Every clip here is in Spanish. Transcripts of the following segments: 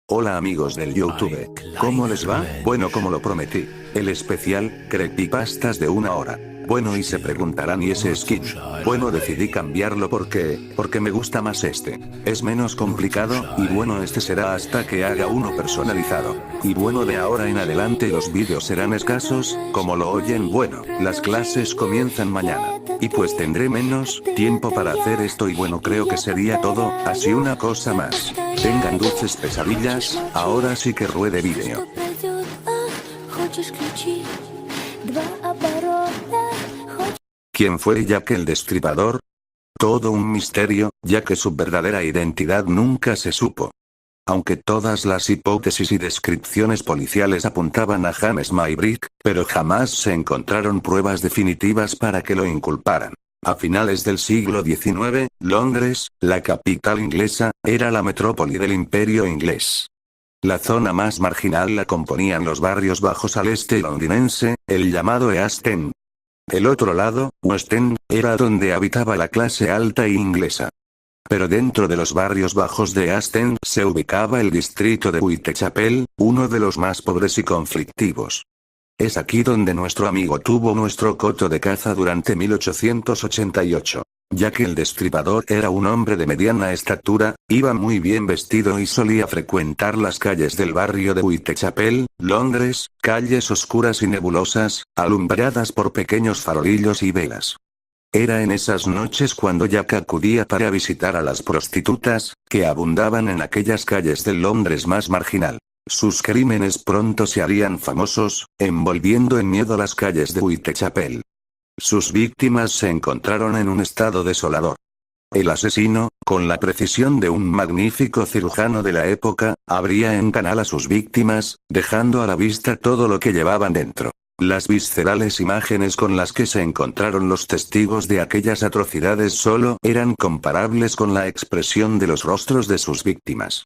Hola amigos del YouTube, ¿cómo les va? Bueno, como lo prometí, el especial, creepypastas de 1 hora. Bueno, y se preguntarán, ¿y ese skin? Bueno, decidí cambiarlo porque me gusta más este. Es menos complicado, y bueno, este será hasta que haga uno personalizado. Y bueno, de ahora en adelante los vídeos serán escasos, como lo oyen. Bueno, las clases comienzan mañana. Y pues tendré menos tiempo para hacer esto y bueno, creo que sería todo, así una cosa más. Tengan dulces pesadillas, ahora sí que ruede vídeo. ¿Quién fue Jack el Destripador? Todo un misterio, ya que su verdadera identidad nunca se supo. Aunque todas las hipótesis y descripciones policiales apuntaban a James Maybrick, pero jamás se encontraron pruebas definitivas para que lo inculparan. A finales del siglo XIX, Londres, la capital inglesa, era la metrópoli del Imperio inglés. La zona más marginal la componían los barrios bajos al este londinense, el llamado East End. El otro lado, West End, era donde habitaba la clase alta inglesa. Pero dentro de los barrios bajos de East End se ubicaba el distrito de Whitechapel, uno de los más pobres y conflictivos. Es aquí donde nuestro amigo tuvo nuestro coto de caza durante 1888. Ya que el Destripador era un hombre de mediana estatura, iba muy bien vestido y solía frecuentar las calles del barrio de Whitechapel, Londres, calles oscuras y nebulosas, alumbradas por pequeños farolillos y velas. Era en esas noches cuando Jack acudía para visitar a las prostitutas, que abundaban en aquellas calles del Londres más marginal. Sus crímenes pronto se harían famosos, envolviendo en miedo las calles de Whitechapel. Sus víctimas se encontraron en un estado desolador. El asesino, con la precisión de un magnífico cirujano de la época, abría en canal a sus víctimas, dejando a la vista todo lo que llevaban dentro. Las viscerales imágenes con las que se encontraron los testigos de aquellas atrocidades solo eran comparables con la expresión de los rostros de sus víctimas.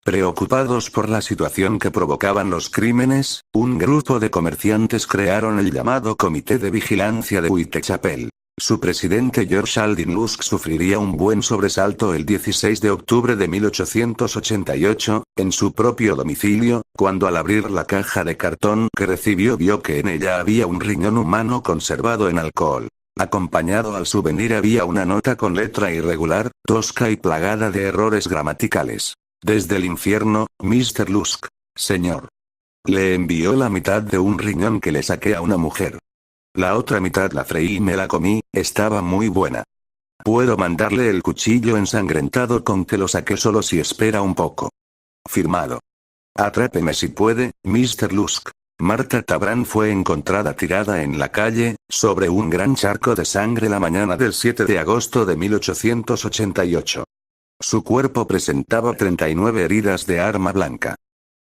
Preocupados por la situación que provocaban los crímenes, un grupo de comerciantes crearon el llamado Comité de Vigilancia de Whitechapel. Su presidente George Aldin Lusk sufriría un buen sobresalto el 16 de octubre de 1888, en su propio domicilio, cuando al abrir la caja de cartón que recibió vio que en ella había un riñón humano conservado en alcohol. Acompañado al souvenir había una nota con letra irregular, tosca y plagada de errores gramaticales. Desde el infierno, Mr. Lusk. Señor. Le envió la mitad de un riñón que le saqué a una mujer. La otra mitad la freí y me la comí, estaba muy buena. Puedo mandarle el cuchillo ensangrentado con que lo saqué solo si espera un poco. Firmado. Atrápeme si puede, Mr. Lusk. Martha Tabran fue encontrada tirada en la calle, sobre un gran charco de sangre la mañana del 7 de agosto de 1888. Su cuerpo presentaba 39 heridas de arma blanca.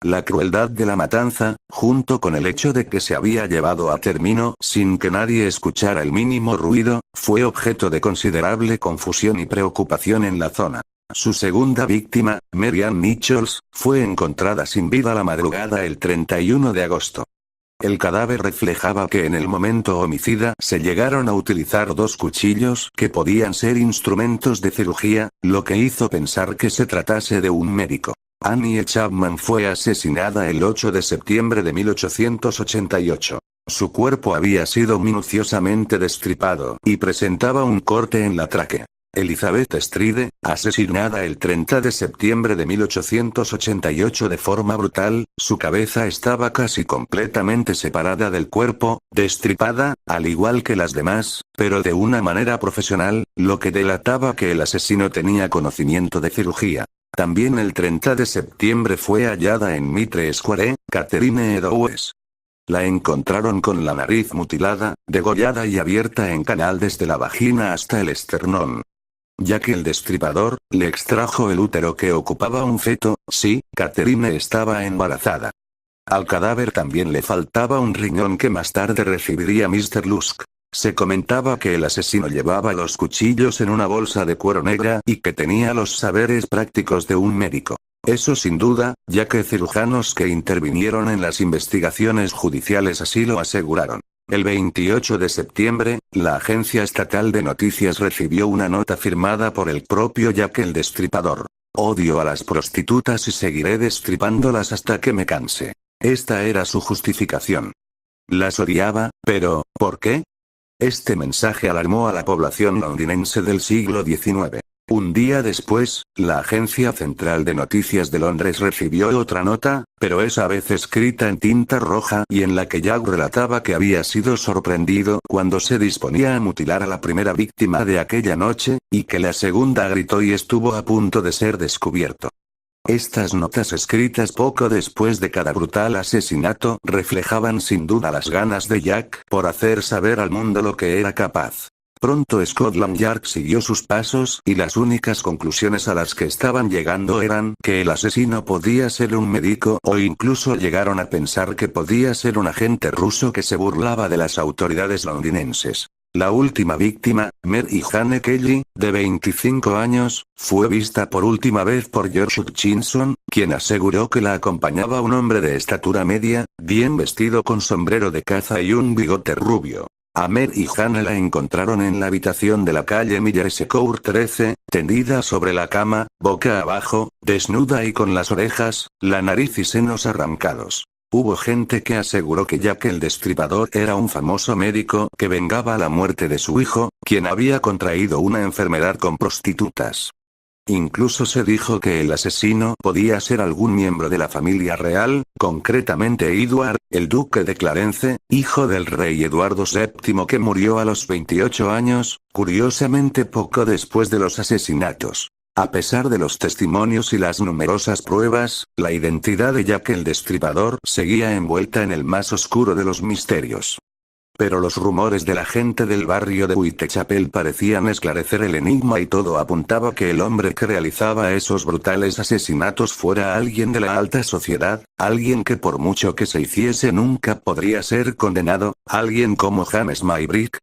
La crueldad de la matanza, junto con el hecho de que se había llevado a término sin que nadie escuchara el mínimo ruido, fue objeto de considerable confusión y preocupación en la zona. Su segunda víctima, Mary Ann Nichols, fue encontrada sin vida la madrugada el 31 de agosto. El cadáver reflejaba que en el momento homicida se llegaron a utilizar dos cuchillos que podían ser instrumentos de cirugía, lo que hizo pensar que se tratase de un médico. Annie Chapman fue asesinada el 8 de septiembre de 1888. Su cuerpo había sido minuciosamente destripado y presentaba un corte en la tráquea. Elizabeth Stride, asesinada el 30 de septiembre de 1888 de forma brutal, su cabeza estaba casi completamente separada del cuerpo, destripada, al igual que las demás, pero de una manera profesional, lo que delataba que el asesino tenía conocimiento de cirugía. También el 30 de septiembre fue hallada en Mitre Square, Catherine Eddowes. La encontraron con la nariz mutilada, degollada y abierta en canal desde la vagina hasta el esternón. Ya que el Destripador le extrajo el útero que ocupaba un feto, sí, Catherine estaba embarazada. Al cadáver también le faltaba un riñón que más tarde recibiría Mr. Lusk. Se comentaba que el asesino llevaba los cuchillos en una bolsa de cuero negra y que tenía los saberes prácticos de un médico. Eso sin duda, ya que cirujanos que intervinieron en las investigaciones judiciales así lo aseguraron. El 28 de septiembre, la Agencia Estatal de Noticias recibió una nota firmada por el propio Jack el Destripador. Odio a las prostitutas y seguiré destripándolas hasta que me canse. Esta era su justificación. Las odiaba, pero, ¿por qué? Este mensaje alarmó a la población londinense del siglo XIX. Un día después, la Agencia Central de Noticias de Londres recibió otra nota, pero esa vez escrita en tinta roja y en la que Jack relataba que había sido sorprendido cuando se disponía a mutilar a la primera víctima de aquella noche, y que la segunda gritó y estuvo a punto de ser descubierto. Estas notas escritas poco después de cada brutal asesinato reflejaban sin duda las ganas de Jack por hacer saber al mundo lo que era capaz. Pronto Scotland Yard siguió sus pasos y las únicas conclusiones a las que estaban llegando eran que el asesino podía ser un médico o incluso llegaron a pensar que podía ser un agente ruso que se burlaba de las autoridades londinenses. La última víctima, Mary Jane Kelly, de 25 años, fue vista por última vez por George Hutchinson, quien aseguró que la acompañaba un hombre de estatura media, bien vestido con sombrero de caza y un bigote rubio. A Mary Jane la encontraron en la habitación de la calle Millers Court 13, tendida sobre la cama, boca abajo, desnuda y con las orejas, la nariz y senos arrancados. Hubo gente que aseguró que Jack el Destripador era un famoso médico que vengaba la muerte de su hijo, quien había contraído una enfermedad con prostitutas. Incluso se dijo que el asesino podía ser algún miembro de la familia real, concretamente Edward, el duque de Clarence, hijo del rey Eduardo VII que murió a los 28 años, curiosamente poco después de los asesinatos. A pesar de los testimonios y las numerosas pruebas, la identidad de Jack el Destripador seguía envuelta en el más oscuro de los misterios. Pero los rumores de la gente del barrio de Whitechapel parecían esclarecer el enigma y todo apuntaba que el hombre que realizaba esos brutales asesinatos fuera alguien de la alta sociedad, alguien que por mucho que se hiciese nunca podría ser condenado, alguien como James Maybrick.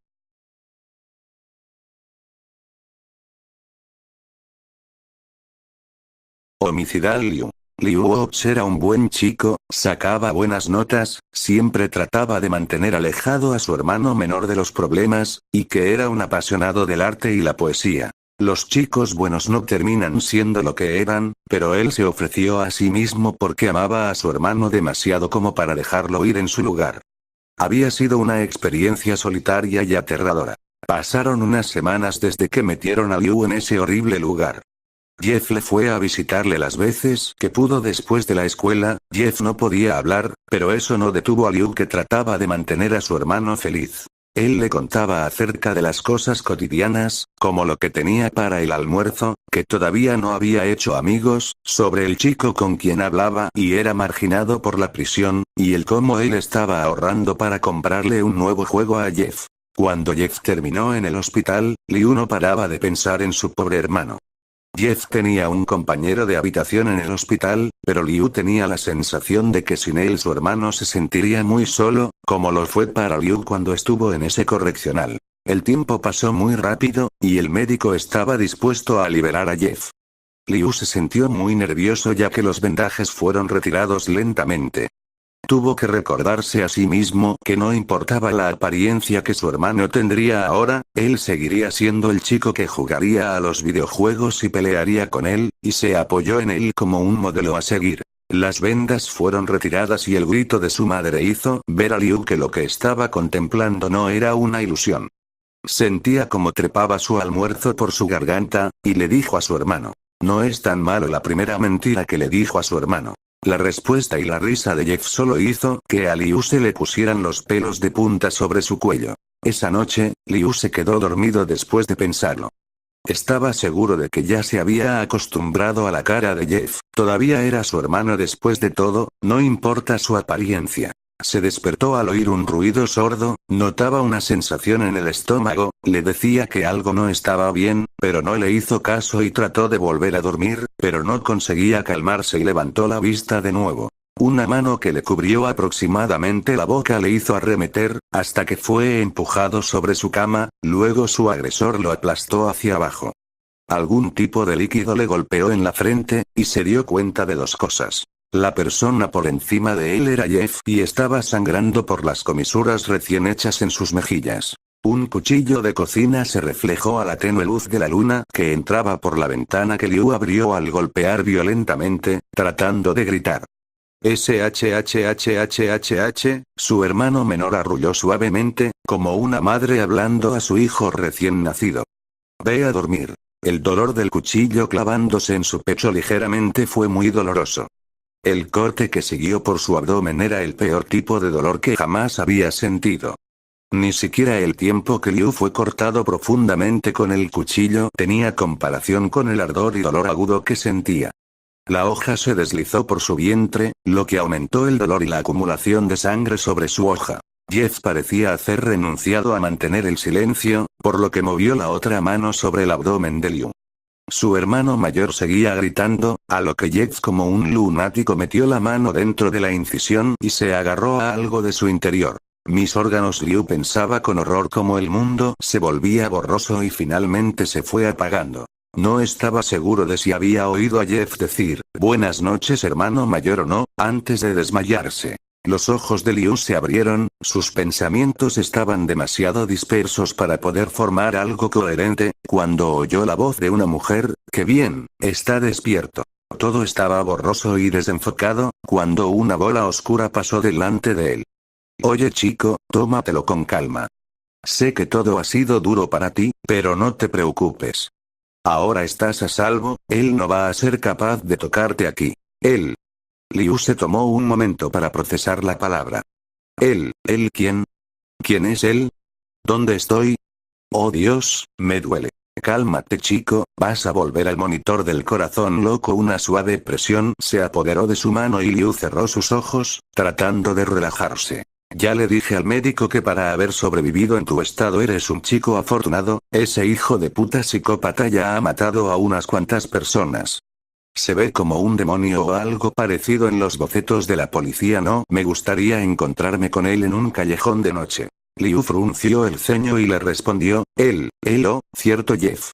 Homicidal Liu. Liu Ops era un buen chico, sacaba buenas notas, siempre trataba de mantener alejado a su hermano menor de los problemas, y que era un apasionado del arte y la poesía. Los chicos buenos no terminan siendo lo que eran, pero él se ofreció a sí mismo porque amaba a su hermano demasiado como para dejarlo ir en su lugar. Había sido una experiencia solitaria y aterradora. Pasaron unas semanas desde que metieron a Liu en ese horrible lugar. Jeff le fue a visitarle las veces que pudo después de la escuela. Jeff no podía hablar, pero eso no detuvo a Liu, que trataba de mantener a su hermano feliz. Él le contaba acerca de las cosas cotidianas, como lo que tenía para el almuerzo, que todavía no había hecho amigos, sobre el chico con quien hablaba y era marginado por la prisión, y el cómo él estaba ahorrando para comprarle un nuevo juego a Jeff. Cuando Jeff terminó en el hospital, Liu no paraba de pensar en su pobre hermano. Jeff tenía un compañero de habitación en el hospital, pero Liu tenía la sensación de que sin él su hermano se sentiría muy solo, como lo fue para Liu cuando estuvo en ese correccional. El tiempo pasó muy rápido, y el médico estaba dispuesto a liberar a Jeff. Liu se sintió muy nervioso ya que los vendajes fueron retirados lentamente. Tuvo que recordarse a sí mismo que no importaba la apariencia que su hermano tendría ahora, él seguiría siendo el chico que jugaría a los videojuegos y pelearía con él, y se apoyó en él como un modelo a seguir. Las vendas fueron retiradas y el grito de su madre hizo ver a Liu que lo que estaba contemplando no era una ilusión. Sentía como trepaba su almuerzo por su garganta, y le dijo a su hermano. No es tan malo la primera mentira que le dijo a su hermano. La respuesta y la risa de Jeff solo hizo que a Liu se le pusieran los pelos de punta sobre su cuello. Esa noche, Liu se quedó dormido después de pensarlo. Estaba seguro de que ya se había acostumbrado a la cara de Jeff, todavía era su hermano después de todo, no importa su apariencia. Se despertó al oír un ruido sordo, notaba una sensación en el estómago, le decía que algo no estaba bien, pero no le hizo caso y trató de volver a dormir, pero no conseguía calmarse y levantó la vista de nuevo. Una mano que le cubrió aproximadamente la boca le hizo arremeter, hasta que fue empujado sobre su cama, luego su agresor lo aplastó hacia abajo. Algún tipo de líquido le golpeó en la frente, y se dio cuenta de dos cosas. La persona por encima de él era Jeff y estaba sangrando por las comisuras recién hechas en sus mejillas. Un cuchillo de cocina se reflejó a la tenue luz de la luna que entraba por la ventana que Liu abrió al golpear violentamente, tratando de gritar. SHHHHH, su hermano menor arrulló suavemente, como una madre hablando a su hijo recién nacido. Ve a dormir. El dolor del cuchillo clavándose en su pecho ligeramente fue muy doloroso. El corte que siguió por su abdomen era el peor tipo de dolor que jamás había sentido. Ni siquiera el tiempo que Liu fue cortado profundamente con el cuchillo tenía comparación con el ardor y dolor agudo que sentía. La hoja se deslizó por su vientre, lo que aumentó el dolor y la acumulación de sangre sobre su hoja. Jeff parecía hacer renunciado a mantener el silencio, por lo que movió la otra mano sobre el abdomen de Liu. Su hermano mayor seguía gritando, a lo que Jeff como un lunático metió la mano dentro de la incisión y se agarró a algo de su interior. Mis órganos. Liu pensaba con horror cómo el mundo se volvía borroso y finalmente se fue apagando. No estaba seguro de si había oído a Jeff decir, buenas noches hermano mayor o no, antes de desmayarse. Los ojos de Liu se abrieron, sus pensamientos estaban demasiado dispersos para poder formar algo coherente, cuando oyó la voz de una mujer, que bien, está despierto. Todo estaba borroso y desenfocado, cuando una bola oscura pasó delante de él. Oye chico, tómatelo con calma. Sé que todo ha sido duro para ti, pero no te preocupes. Ahora estás a salvo, él no va a ser capaz de tocarte aquí. Él. Liu se tomó un momento para procesar la palabra. ¿Él quién? ¿Quién es él? ¿Dónde estoy? Oh Dios, me duele. Cálmate chico, vas a volver al monitor del corazón loco. Una suave presión se apoderó de su mano y Liu cerró sus ojos, tratando de relajarse. Ya le dije al médico que para haber sobrevivido en tu estado eres un chico afortunado, ese hijo de puta psicópata ya ha matado a unas cuantas personas. Se ve como un demonio o algo parecido en los bocetos de la policía. No me gustaría encontrarme con él en un callejón de noche. Liu frunció el ceño y le respondió, cierto Jeff.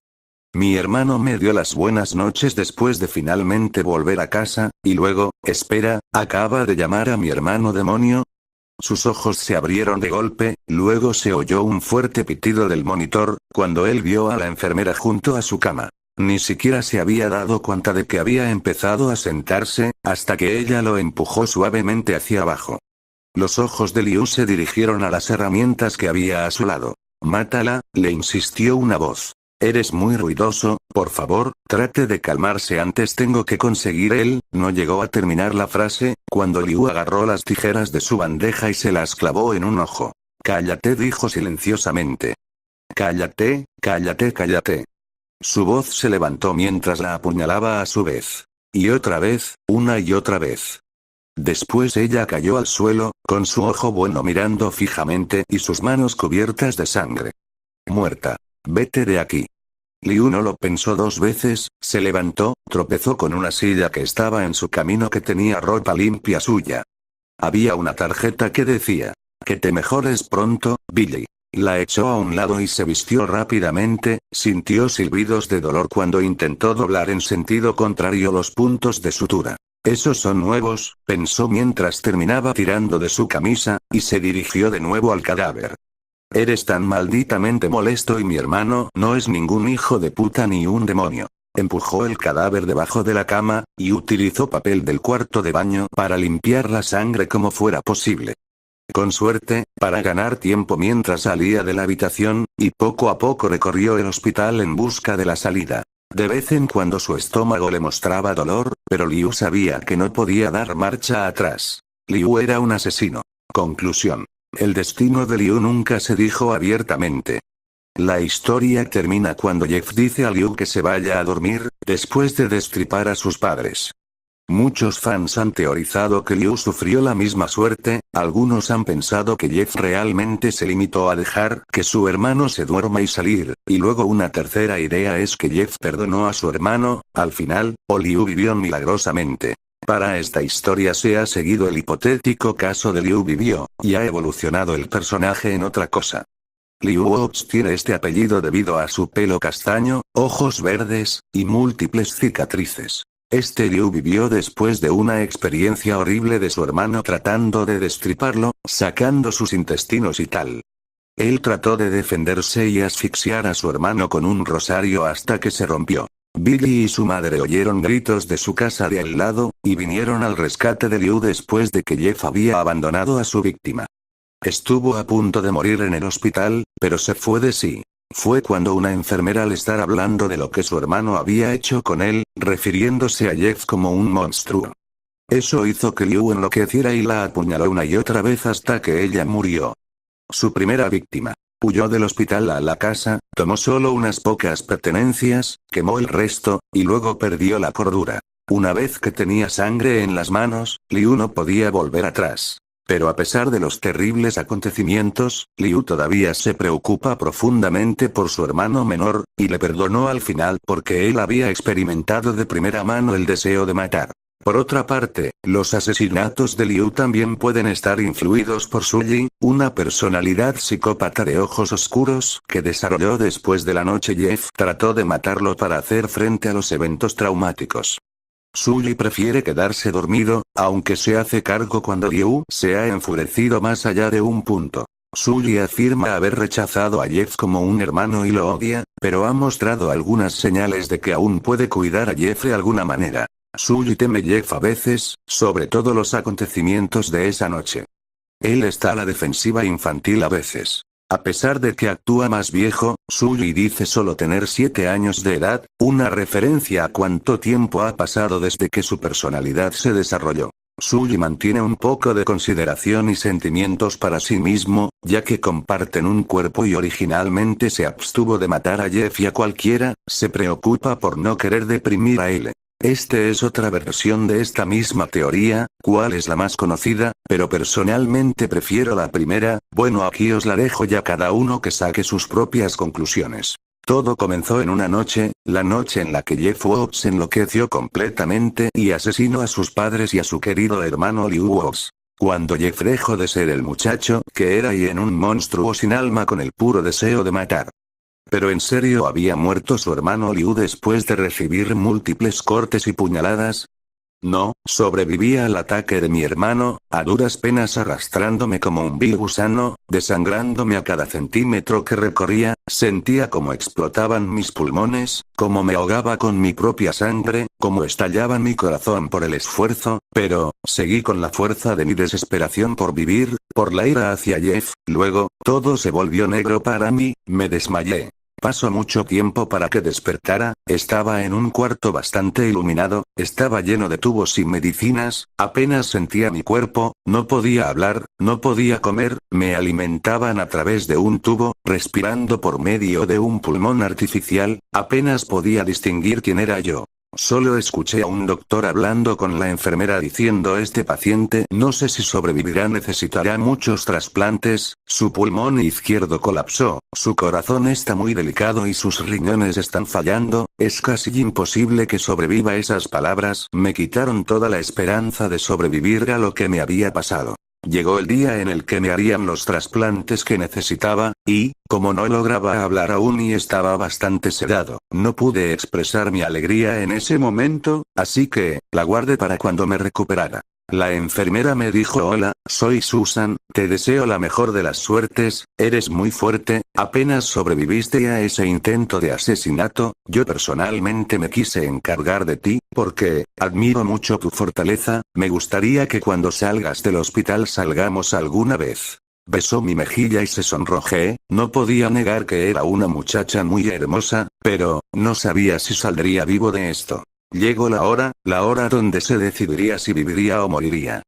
Mi hermano me dio las buenas noches después de finalmente volver a casa, y luego, espera, ¿acaba de llamar a mi hermano demonio? Sus ojos se abrieron de golpe, luego se oyó un fuerte pitido del monitor, cuando él vio a la enfermera junto a su cama. Ni siquiera se había dado cuenta de que había empezado a sentarse, hasta que ella lo empujó suavemente hacia abajo. Los ojos de Liu se dirigieron a las herramientas que había a su lado. Mátala, le insistió una voz. Eres muy ruidoso, por favor, trate de calmarse antes tengo que conseguir él. No llegó a terminar la frase, cuando Liu agarró las tijeras de su bandeja y se las clavó en un ojo. Cállate, dijo silenciosamente. Cállate, cállate, cállate. Su voz se levantó mientras la apuñalaba a su vez. Y otra vez, una y otra vez. Después ella cayó al suelo, con su ojo bueno mirando fijamente y sus manos cubiertas de sangre. Muerta. Vete de aquí. Liu no lo pensó dos veces, se levantó, tropezó con una silla que estaba en su camino que tenía ropa limpia suya. Había una tarjeta que decía, que te mejores pronto, Billy. La echó a un lado y se vistió rápidamente, sintió silbidos de dolor cuando intentó doblar en sentido contrario los puntos de sutura. Esos son nuevos, pensó mientras terminaba tirando de su camisa, y se dirigió de nuevo al cadáver. Eres tan malditamente molesto y mi hermano no es ningún hijo de puta ni un demonio. Empujó el cadáver debajo de la cama, y utilizó papel del cuarto de baño para limpiar la sangre como fuera posible. Con suerte, para ganar tiempo mientras salía de la habitación, y poco a poco recorrió el hospital en busca de la salida. De vez en cuando su estómago le mostraba dolor, pero Liu sabía que no podía dar marcha atrás. Liu era un asesino. Conclusión. El destino de Liu nunca se dijo abiertamente. La historia termina cuando Jeff dice a Liu que se vaya a dormir, después de destripar a sus padres. Muchos fans han teorizado que Liu sufrió la misma suerte, algunos han pensado que Jeff realmente se limitó a dejar que su hermano se duerma y salir, y luego una tercera idea es que Jeff perdonó a su hermano, al final, o Liu vivió milagrosamente. Para esta historia se ha seguido el hipotético caso de Liu vivió, y ha evolucionado el personaje en otra cosa. Liu Ox tiene este apellido debido a su pelo castaño, ojos verdes, y múltiples cicatrices. Este Liu vivió después de una experiencia horrible de su hermano tratando de destriparlo, sacando sus intestinos y tal. Él trató de defenderse y asfixiar a su hermano con un rosario hasta que se rompió. Billy y su madre oyeron gritos de su casa de al lado, y vinieron al rescate de Liu después de que Jeff había abandonado a su víctima. Estuvo a punto de morir en el hospital, pero se fue de sí. Fue cuando una enfermera, al estar hablando de lo que su hermano había hecho con él, refiriéndose a Jeff como un monstruo. Eso hizo que Liu enloqueciera y la apuñaló una y otra vez hasta que ella murió. Su primera víctima. Huyó del hospital a la casa, tomó solo unas pocas pertenencias, quemó el resto, y luego perdió la cordura. Una vez que tenía sangre en las manos, Liu no podía volver atrás. Pero a pesar de los terribles acontecimientos, Liu todavía se preocupa profundamente por su hermano menor, y le perdonó al final porque él había experimentado de primera mano el deseo de matar. Por otra parte, los asesinatos de Liu también pueden estar influidos por Sully, una personalidad psicópata de ojos oscuros que desarrolló después de la noche Jeff trató de matarlo para hacer frente a los eventos traumáticos. Sully prefiere quedarse dormido, aunque se hace cargo cuando Liu se ha enfurecido más allá de un punto. Sully afirma haber rechazado a Jeff como un hermano y lo odia, pero ha mostrado algunas señales de que aún puede cuidar a Jeff de alguna manera. Sully teme a Jeff a veces, sobre todo los acontecimientos de esa noche. Él está a la defensiva infantil a veces. A pesar de que actúa más viejo, Sully dice solo tener 7 años de edad, una referencia a cuánto tiempo ha pasado desde que su personalidad se desarrolló. Sully mantiene un poco de consideración y sentimientos para sí mismo, ya que comparten un cuerpo y originalmente se abstuvo de matar a Jeff y a cualquiera, se preocupa por no querer deprimir a él. Este es otra versión de esta misma teoría, cuál es la más conocida, pero personalmente prefiero la primera. Bueno, aquí os la dejo ya, cada uno que saque sus propias conclusiones. Todo comenzó en una noche, la noche en la que Jeff Watts enloqueció completamente y asesinó a sus padres y a su querido hermano Liu Watts. Cuando Jeff dejó de ser el muchacho que era y en un monstruo sin alma con el puro deseo de matar. Pero en serio, ¿había muerto su hermano Liu después de recibir múltiples cortes y puñaladas? No, sobrevivía al ataque de mi hermano, a duras penas arrastrándome como un vil gusano, desangrándome a cada centímetro que recorría, sentía cómo explotaban mis pulmones, cómo me ahogaba con mi propia sangre, cómo estallaba mi corazón por el esfuerzo, pero, seguí con la fuerza de mi desesperación por vivir, por la ira hacia Jeff, luego, todo se volvió negro para mí, me desmayé. Pasó mucho tiempo para que despertara, estaba en un cuarto bastante iluminado, estaba lleno de tubos y medicinas, apenas sentía mi cuerpo, no podía hablar, no podía comer, me alimentaban a través de un tubo, respirando por medio de un pulmón artificial, apenas podía distinguir quién era yo. Solo escuché a un doctor hablando con la enfermera diciendo: este paciente no sé si sobrevivirá, necesitará muchos trasplantes, su pulmón izquierdo colapsó, su corazón está muy delicado y sus riñones están fallando, es casi imposible que sobreviva. Esas palabras me quitaron toda la esperanza de sobrevivir a lo que me había pasado. Llegó el día en el que me harían los trasplantes que necesitaba, y, como no lograba hablar aún y estaba bastante sedado, no pude expresar mi alegría en ese momento, así que, la guardé para cuando me recuperara. La enfermera me dijo: hola, soy Susan, te deseo la mejor de las suertes, eres muy fuerte, apenas sobreviviste a ese intento de asesinato, yo personalmente me quise encargar de ti, porque, admiro mucho tu fortaleza, me gustaría que cuando salgas del hospital salgamos alguna vez. Besó mi mejilla y se sonrojeé, no podía negar que era una muchacha muy hermosa, pero, no sabía si saldría vivo de esto. Llegó la hora donde se decidiría si viviría o moriría.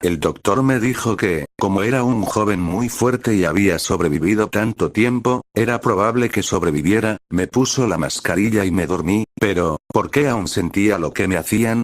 El doctor me dijo que, como era un joven muy fuerte y había sobrevivido tanto tiempo, era probable que sobreviviera, me puso la mascarilla y me dormí, pero, ¿por qué aún sentía lo que me hacían?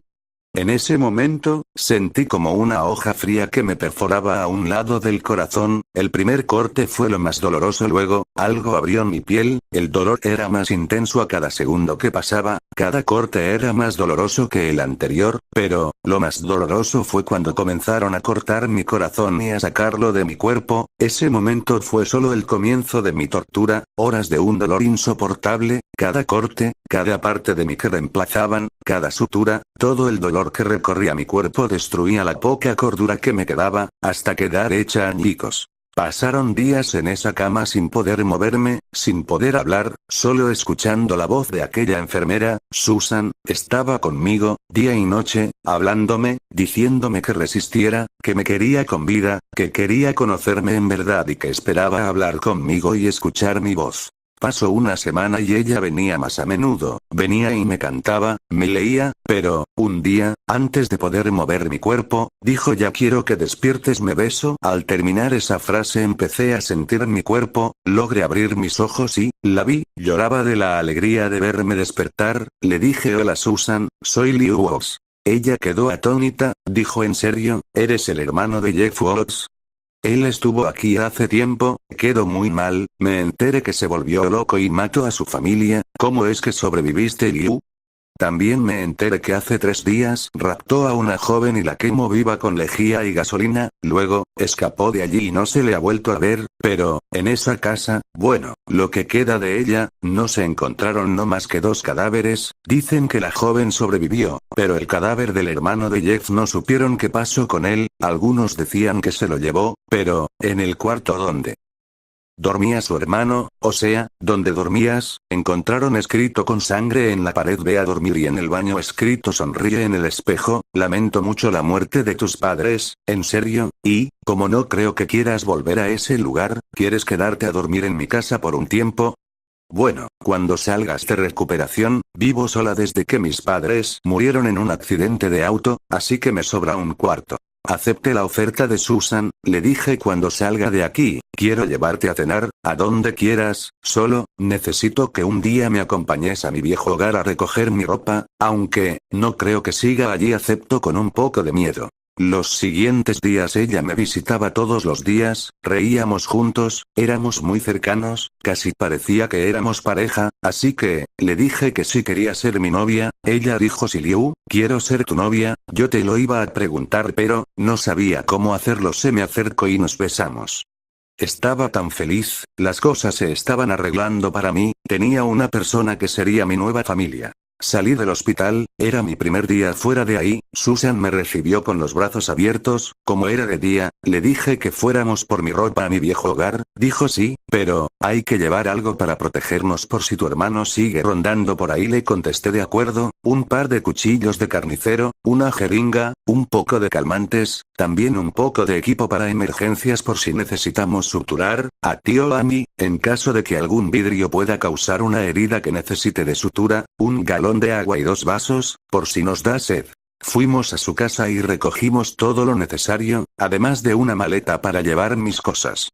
En ese momento, sentí como una hoja fría que me perforaba a un lado del corazón. El primer corte fue lo más doloroso, luego, algo abrió mi piel, el dolor era más intenso a cada segundo que pasaba, cada corte era más doloroso que el anterior, pero, lo más doloroso fue cuando comenzaron a cortar mi corazón y a sacarlo de mi cuerpo. Ese momento fue solo el comienzo de mi tortura, horas de un dolor insoportable, cada corte, cada parte de mí que reemplazaban, cada sutura, todo el dolor que recorría mi cuerpo destruía la poca cordura que me quedaba, hasta quedar hecha añicos. Pasaron días en esa cama sin poder moverme, sin poder hablar, solo escuchando la voz de aquella enfermera. Susan estaba conmigo, día y noche, hablándome, diciéndome que resistiera, que me quería con vida, que quería conocerme en verdad y que esperaba hablar conmigo y escuchar mi voz. Pasó una semana y ella venía más a menudo, venía y me cantaba, me leía, pero, un día, antes de poder mover mi cuerpo, dijo: ya quiero que despiertes, me besó. Al terminar esa frase empecé a sentir mi cuerpo, logré abrir mis ojos y, la vi, lloraba de la alegría de verme despertar. Le dije: hola Susan, soy Liu Watts. Ella quedó atónita, dijo: ¿en serio? ¿Eres el hermano de Jeff Watts? Él estuvo aquí hace tiempo. Quedó muy mal, me enteré que se volvió loco y mató a su familia. ¿Cómo es que sobreviviste, Liu? También me enteré que hace 3 días raptó a una joven y la quemó viva con lejía y gasolina, luego, escapó de allí y no se le ha vuelto a ver, pero, en esa casa, bueno, lo que queda de ella, no se encontraron no más que 2 cadáveres. Dicen que la joven sobrevivió, pero el cadáver del hermano de Jeff no supieron qué pasó con él. Algunos decían que se lo llevó, pero, ¿en el cuarto dónde dormía su hermano, o sea, donde dormías, encontraron escrito con sangre en la pared: ve a dormir, y en el baño escrito: sonríe en el espejo, lamento mucho la muerte de tus padres? ¿En serio? Y, como no creo que quieras volver a ese lugar, ¿quieres quedarte a dormir en mi casa por un tiempo? Bueno, cuando salgas de recuperación, vivo sola desde que mis padres murieron en un accidente de auto, así que me sobra un cuarto. Acepté la oferta de Susan, le dije: cuando salga de aquí, quiero llevarte a cenar, a donde quieras, solo, necesito que un día me acompañes a mi viejo hogar a recoger mi ropa, aunque, no creo que siga allí. Acepto con un poco de miedo. Los siguientes días ella me visitaba todos los días, reíamos juntos, éramos muy cercanos, casi parecía que éramos pareja, así que, le dije que si quería ser mi novia. Ella dijo: sí Liu, quiero ser tu novia. Yo te lo iba a preguntar pero, no sabía cómo hacerlo. Se me acercó y nos besamos. Estaba tan feliz, las cosas se estaban arreglando para mí, tenía una persona que sería mi nueva familia. Salí del hospital, era mi primer día fuera de ahí. Susan me recibió con los brazos abiertos. Como era de día, le dije que fuéramos por mi ropa a mi viejo hogar. Dijo: sí, pero, hay que llevar algo para protegernos por si tu hermano sigue rondando por ahí. Le contesté: de acuerdo, un par de cuchillos de carnicero, una jeringa, un poco de calmantes, también un poco de equipo para emergencias por si necesitamos suturar a ti o a mí, en caso de que algún vidrio pueda causar una herida que necesite de sutura, un galón de agua y 2 vasos, por si nos da sed. Fuimos a su casa y recogimos todo lo necesario, además de una maleta para llevar mis cosas.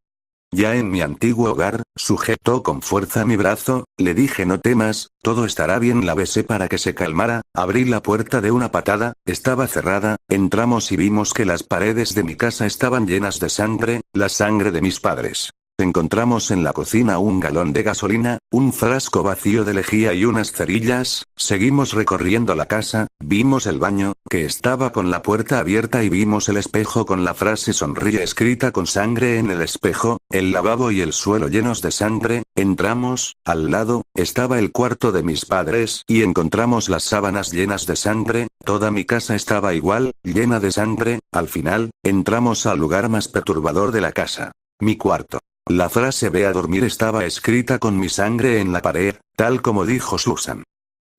Ya en mi antiguo hogar, sujetó con fuerza mi brazo, le dije: no temas, todo estará bien. La besé para que se calmara, abrí la puerta de una patada, estaba cerrada, entramos y vimos que las paredes de mi casa estaban llenas de sangre, la sangre de mis padres. Encontramos en la cocina un galón de gasolina, un frasco vacío de lejía y unas cerillas. Seguimos recorriendo la casa, vimos el baño, que estaba con la puerta abierta, y vimos el espejo con la frase sonríe escrita con sangre en el espejo, el lavabo y el suelo llenos de sangre. Entramos, al lado, estaba el cuarto de mis padres y encontramos las sábanas llenas de sangre, toda mi casa estaba igual, llena de sangre. Al final, entramos al lugar más perturbador de la casa. Mi cuarto. La frase ve a dormir estaba escrita con mi sangre en la pared, tal como dijo Susan.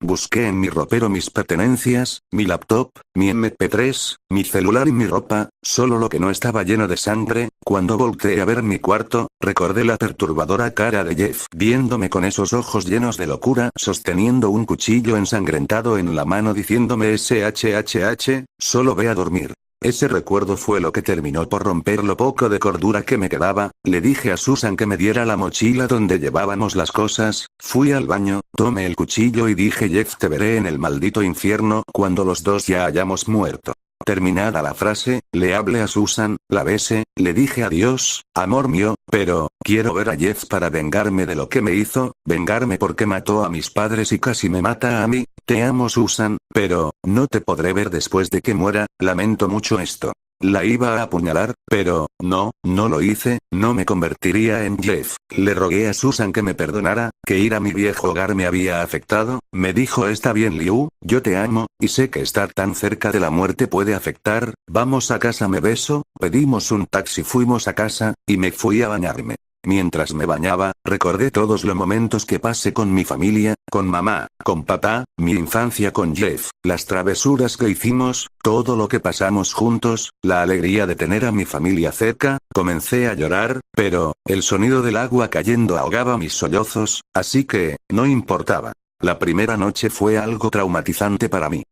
Busqué en mi ropero mis pertenencias, mi laptop, mi MP3, mi celular y mi ropa, solo lo que no estaba lleno de sangre. Cuando volteé a ver mi cuarto, recordé la perturbadora cara de Jeff viéndome con esos ojos llenos de locura, sosteniendo un cuchillo ensangrentado en la mano, diciéndome: SHHH, solo ve a dormir. Ese recuerdo fue lo que terminó por romper lo poco de cordura que me quedaba. Le dije a Susan que me diera la mochila donde llevábamos las cosas, fui al baño, tomé el cuchillo y dije: Jeff, te veré en el maldito infierno cuando los dos ya hayamos muerto. Terminada la frase, le hablé a Susan, la besé, le dije: adiós, amor mío, pero, quiero ver a Jeff para vengarme de lo que me hizo, vengarme porque mató a mis padres y casi me mata a mí. Te amo, Susan, pero, no te podré ver después de que muera, lamento mucho esto. La iba a apuñalar, pero, no lo hice, no me convertiría en Jeff. Le rogué a Susan que me perdonara, que ir a mi viejo hogar me había afectado. Me dijo: está bien, Liu, yo te amo, y sé que estar tan cerca de la muerte puede afectar. Vamos a casa. Me besó, pedimos un taxi, fuimos a casa, y me fui a bañarme. Mientras me bañaba, recordé todos los momentos que pasé con mi familia, con mamá, con papá, mi infancia con Jeff, las travesuras que hicimos, todo lo que pasamos juntos, la alegría de tener a mi familia cerca. Comencé a llorar, pero, el sonido del agua cayendo ahogaba mis sollozos, así que, no importaba. La primera noche fue algo traumatizante para mí.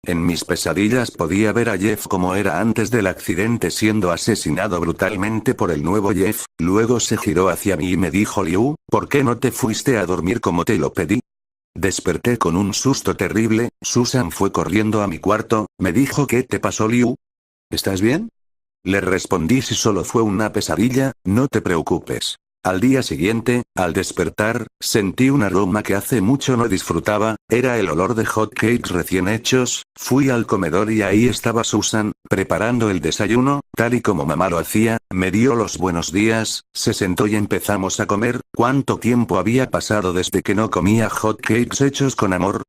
En mis pesadillas podía ver a Jeff como era antes del accidente, siendo asesinado brutalmente por el nuevo Jeff. Luego se giró hacia mí y me dijo: Liu, ¿por qué no te fuiste a dormir como te lo pedí? Desperté con un susto terrible. Susan fue corriendo a mi cuarto, me dijo: ¿qué te pasó, Liu? ¿Estás bien? Le respondí: si solo fue una pesadilla, no te preocupes. Al día siguiente, al despertar, sentí un aroma que hace mucho no disfrutaba, era el olor de hot cakes recién hechos. Fui al comedor y ahí estaba Susan, preparando el desayuno, tal y como mamá lo hacía. Me dio los buenos días, se sentó y empezamos a comer. ¿Cuánto tiempo había pasado desde que no comía hot cakes hechos con amor?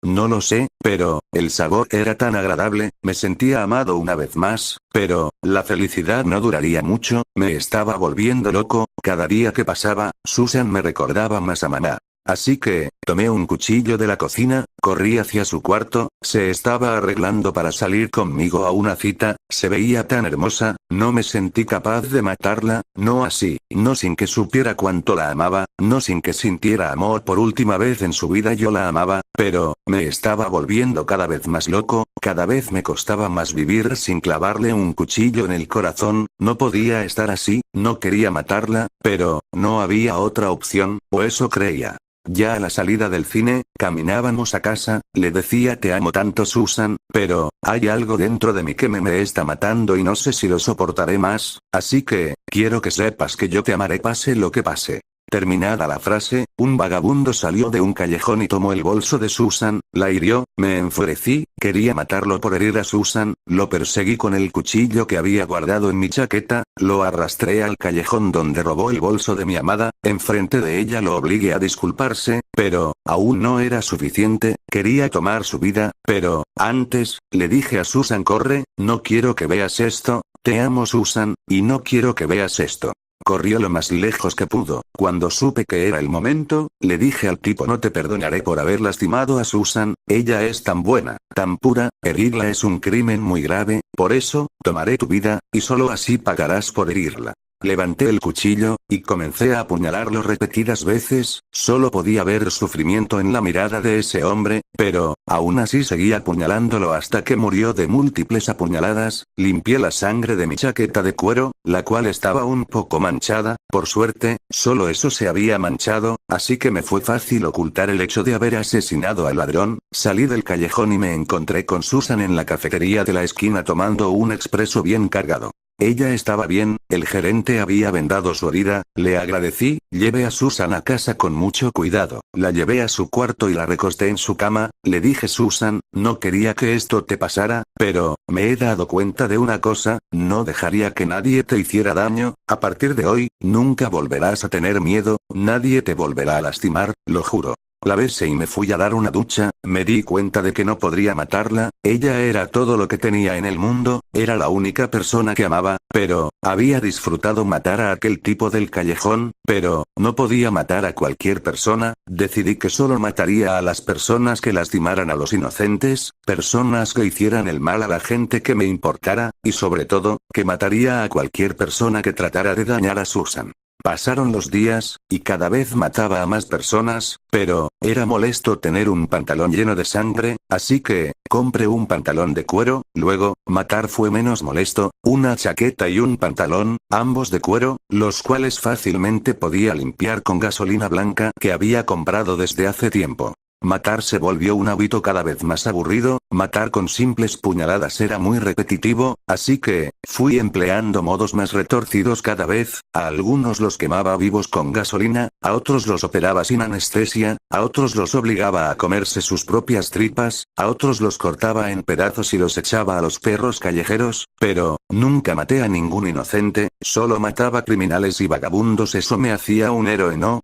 No lo sé, pero, el sabor era tan agradable, me sentía amado una vez más, pero, la felicidad no duraría mucho, me estaba volviendo loco. Cada día que pasaba, Susan me recordaba más a mamá. Así que, tomé un cuchillo de la cocina, corrí hacia su cuarto, se estaba arreglando para salir conmigo a una cita, se veía tan hermosa, no me sentí capaz de matarla, no así, no sin que supiera cuánto la amaba, no sin que sintiera amor por última vez en su vida. Yo la amaba, pero, me estaba volviendo cada vez más loco, cada vez me costaba más vivir sin clavarle un cuchillo en el corazón. No podía estar así, no quería matarla, pero, no había otra opción, o eso creía. Ya a la salida del cine, caminábamos a casa, le decía: te amo tanto, Susan, pero, hay algo dentro de mí que me está matando y no sé si lo soportaré más, así que, quiero que sepas que yo te amaré pase lo que pase. Terminada la frase, un vagabundo salió de un callejón y tomó el bolso de Susan, la hirió, me enfurecí, quería matarlo por herir a Susan, lo perseguí con el cuchillo que había guardado en mi chaqueta, lo arrastré al callejón donde robó el bolso de mi amada, enfrente de ella lo obligué a disculparse, pero, aún no era suficiente, quería tomar su vida, pero, antes, le dije a Susan: corre, no quiero que veas esto, te amo, Susan, y no quiero que veas esto. Corrió lo más lejos que pudo. Cuando supe que era el momento, le dije al tipo: no te perdonaré por haber lastimado a Susan, ella es tan buena, tan pura, herirla es un crimen muy grave, por eso, tomaré tu vida, y solo así pagarás por herirla. Levanté el cuchillo, y comencé a apuñalarlo repetidas veces. Solo podía ver sufrimiento en la mirada de ese hombre, pero, aún así seguía apuñalándolo hasta que murió de múltiples apuñaladas. Limpié la sangre de mi chaqueta de cuero, la cual estaba un poco manchada. Por suerte, solo eso se había manchado, así que me fue fácil ocultar el hecho de haber asesinado al ladrón. Salí del callejón y me encontré con Susan en la cafetería de la esquina tomando un expreso bien cargado. Ella estaba bien, el gerente había vendado su herida, le agradecí, llevé a Susan a casa con mucho cuidado, la llevé a su cuarto y la recosté en su cama. Le dije: Susan, no quería que esto te pasara, pero, me he dado cuenta de una cosa, no dejaría que nadie te hiciera daño, a partir de hoy, nunca volverás a tener miedo, nadie te volverá a lastimar, lo juro. La besé y me fui a dar una ducha, me di cuenta de que no podría matarla, ella era todo lo que tenía en el mundo, era la única persona que amaba, pero, había disfrutado matar a aquel tipo del callejón, pero, no podía matar a cualquier persona. Decidí que solo mataría a las personas que lastimaran a los inocentes, personas que hicieran el mal a la gente que me importara, y sobre todo, que mataría a cualquier persona que tratara de dañar a Susan. Pasaron los días, y cada vez mataba a más personas, pero, era molesto tener un pantalón lleno de sangre, así que, compré un pantalón de cuero. Luego, matar fue menos molesto, una chaqueta y un pantalón, ambos de cuero, los cuales fácilmente podía limpiar con gasolina blanca que había comprado desde hace tiempo. Matar se volvió un hábito cada vez más aburrido, matar con simples puñaladas era muy repetitivo, así que, fui empleando modos más retorcidos cada vez, a algunos los quemaba vivos con gasolina, a otros los operaba sin anestesia, a otros los obligaba a comerse sus propias tripas, a otros los cortaba en pedazos y los echaba a los perros callejeros, pero, nunca maté a ningún inocente, solo mataba criminales y vagabundos. Eso me hacía un héroe, ¿no?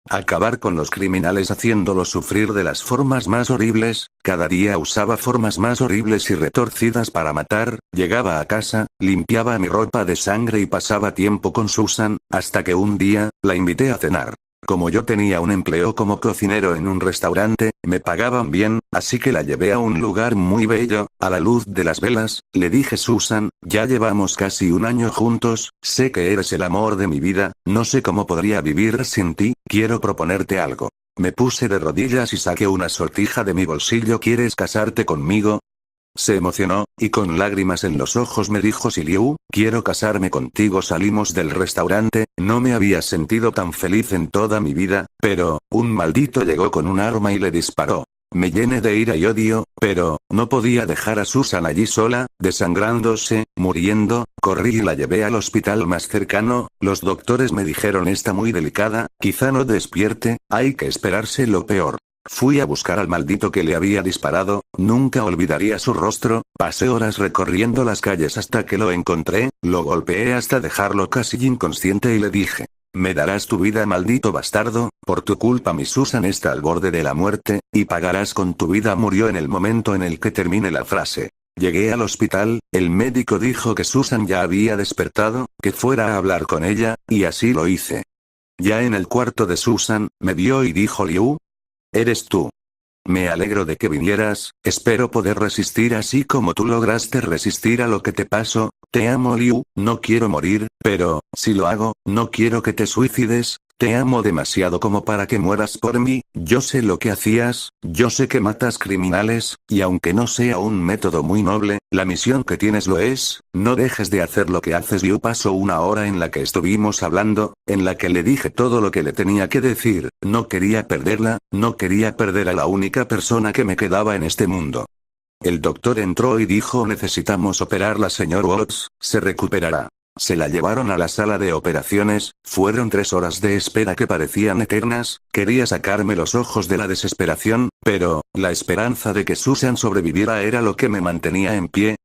Acabar con los criminales haciéndolos sufrir de las formas más horribles, cada día usaba formas más horribles y retorcidas para matar, llegaba a casa, limpiaba mi ropa de sangre y pasaba tiempo con Susan, hasta que un día, la invité a cenar. Como yo tenía un empleo como cocinero en un restaurante, me pagaban bien, así que la llevé a un lugar muy bello, a la luz de las velas. Le dije: Susan, ya llevamos casi un año juntos, sé que eres el amor de mi vida, no sé cómo podría vivir sin ti, quiero proponerte algo. Me puse de rodillas y saqué una sortija de mi bolsillo. ¿Quieres casarte conmigo? Se emocionó, y con lágrimas en los ojos me dijo: sí, Liu, quiero casarme contigo. Salimos del restaurante, no me había sentido tan feliz en toda mi vida, pero, un maldito llegó con un arma y le disparó. Me llené de ira y odio, pero, no podía dejar a Susan allí sola, desangrándose, muriendo. Corrí y la llevé al hospital más cercano. Los doctores me dijeron: está muy delicada, quizá no despierte, hay que esperarse lo peor. Fui a buscar al maldito que le había disparado, nunca olvidaría su rostro, pasé horas recorriendo las calles hasta que lo encontré, lo golpeé hasta dejarlo casi inconsciente y le dije: me darás tu vida, maldito bastardo, por tu culpa mi Susan está al borde de la muerte, y pagarás con tu vida. Murió en el momento en el que terminé la frase. Llegué al hospital, el médico dijo que Susan ya había despertado, que fuera a hablar con ella, y así lo hice. Ya en el cuarto de Susan, me vio y dijo: Liu, eres tú. Me alegro de que vinieras, espero poder resistir así como tú lograste resistir a lo que te pasó. Te amo, Liu, no quiero morir, pero, si lo hago, no quiero que te suicides. Te amo demasiado como para que mueras por mí. Yo sé lo que hacías, yo sé que matas criminales, y aunque no sea un método muy noble, la misión que tienes lo es. No dejes de hacer lo que haces. Liu pasó una hora en la que estuvimos hablando, en la que le dije todo lo que le tenía que decir. No quería perderla, no quería perder a la única persona que me quedaba en este mundo. El doctor entró y dijo: necesitamos operarla, señor Watts, se recuperará. Se la llevaron a la sala de operaciones, fueron 3 horas de espera que parecían eternas. Quería sacarme los ojos de la desesperación, pero, la esperanza de que Susan sobreviviera era lo que me mantenía en pie.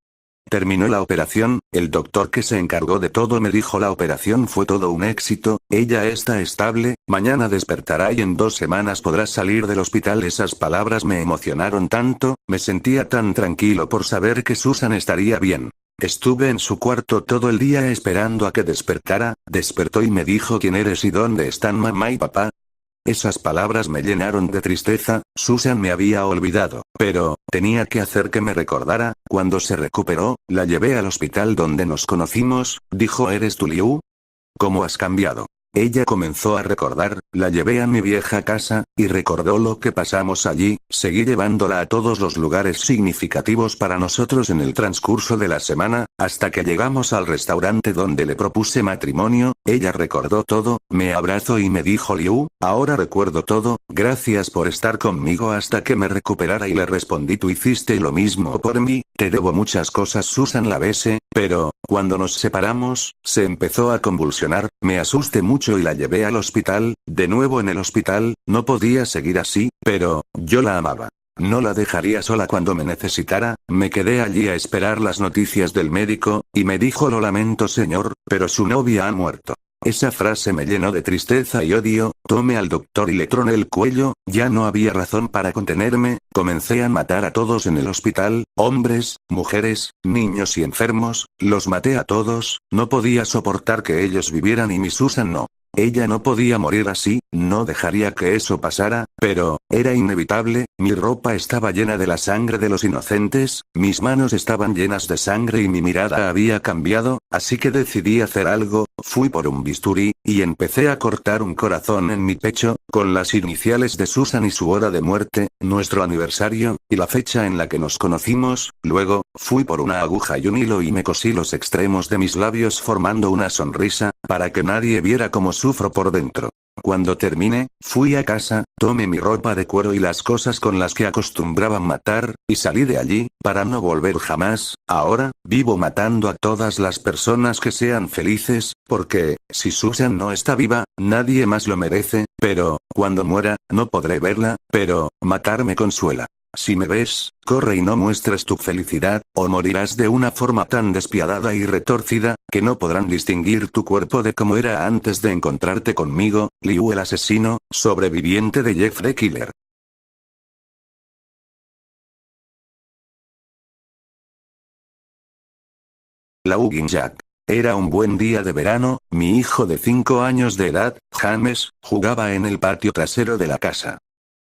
Terminó la operación, el doctor que se encargó de todo me dijo: la operación fue todo un éxito, ella está estable, mañana despertará y en 2 semanas podrás salir del hospital. Esas palabras me emocionaron tanto, me sentía tan tranquilo por saber que Susan estaría bien. Estuve en su cuarto todo el día esperando a que despertara. Despertó y me dijo: ¿quién eres y dónde están mamá y papá? Esas palabras me llenaron de tristeza. Susan me había olvidado, pero, tenía que hacer que me recordara. Cuando se recuperó, la llevé al hospital donde nos conocimos. Dijo: ¿eres tú, Liu? ¿Cómo has cambiado? Ella comenzó a recordar, la llevé a mi vieja casa, y recordó lo que pasamos allí. Seguí llevándola a todos los lugares significativos para nosotros en el transcurso de la semana, hasta que llegamos al restaurante donde le propuse matrimonio. Ella recordó todo, me abrazó y me dijo: Liu, ahora recuerdo todo, gracias por estar conmigo hasta que me recuperara. Y le respondí: tú hiciste lo mismo por mí, te debo muchas cosas. Susan la besé, pero, cuando nos separamos, se empezó a convulsionar, me asusté mucho y la llevé al hospital. De nuevo en el hospital, no podía seguir así, pero, yo la amaba. No la dejaría sola cuando me necesitara. Me quedé allí a esperar las noticias del médico, y me dijo: lo lamento, señor, pero su novia ha muerto. Esa frase me llenó de tristeza y odio. Tomé al doctor y le troné el cuello, ya no había razón para contenerme, comencé a matar a todos en el hospital, hombres, mujeres, niños y enfermos, los maté a todos. No podía soportar que ellos vivieran y mi Susan no. Ella no podía morir así, no dejaría que eso pasara, pero, era inevitable. Mi ropa estaba llena de la sangre de los inocentes, mis manos estaban llenas de sangre y mi mirada había cambiado, así que decidí hacer algo. Fui por un bisturí, y empecé a cortar un corazón en mi pecho, con las iniciales de Susan y su hora de muerte, nuestro aniversario, y la fecha en la que nos conocimos. Luego, fui por una aguja y un hilo y me cosí los extremos de mis labios formando una sonrisa, para que nadie viera cómo sufro por dentro. Cuando terminé, fui a casa, tomé mi ropa de cuero y las cosas con las que acostumbraban matar, y salí de allí, para no volver jamás. Ahora, vivo matando a todas las personas que sean felices, porque, si Susan no está viva, nadie más lo merece, pero, cuando muera, no podré verla, pero, matar me consuela. Si me ves, corre y no muestres tu felicidad, o morirás de una forma tan despiadada y retorcida, que no podrán distinguir tu cuerpo de cómo era antes de encontrarte conmigo, Liu el asesino, sobreviviente de Jeff the Killer. La Hugging Jack. Era un buen día de verano, mi hijo de 5 años de edad, James, jugaba en el patio trasero de la casa.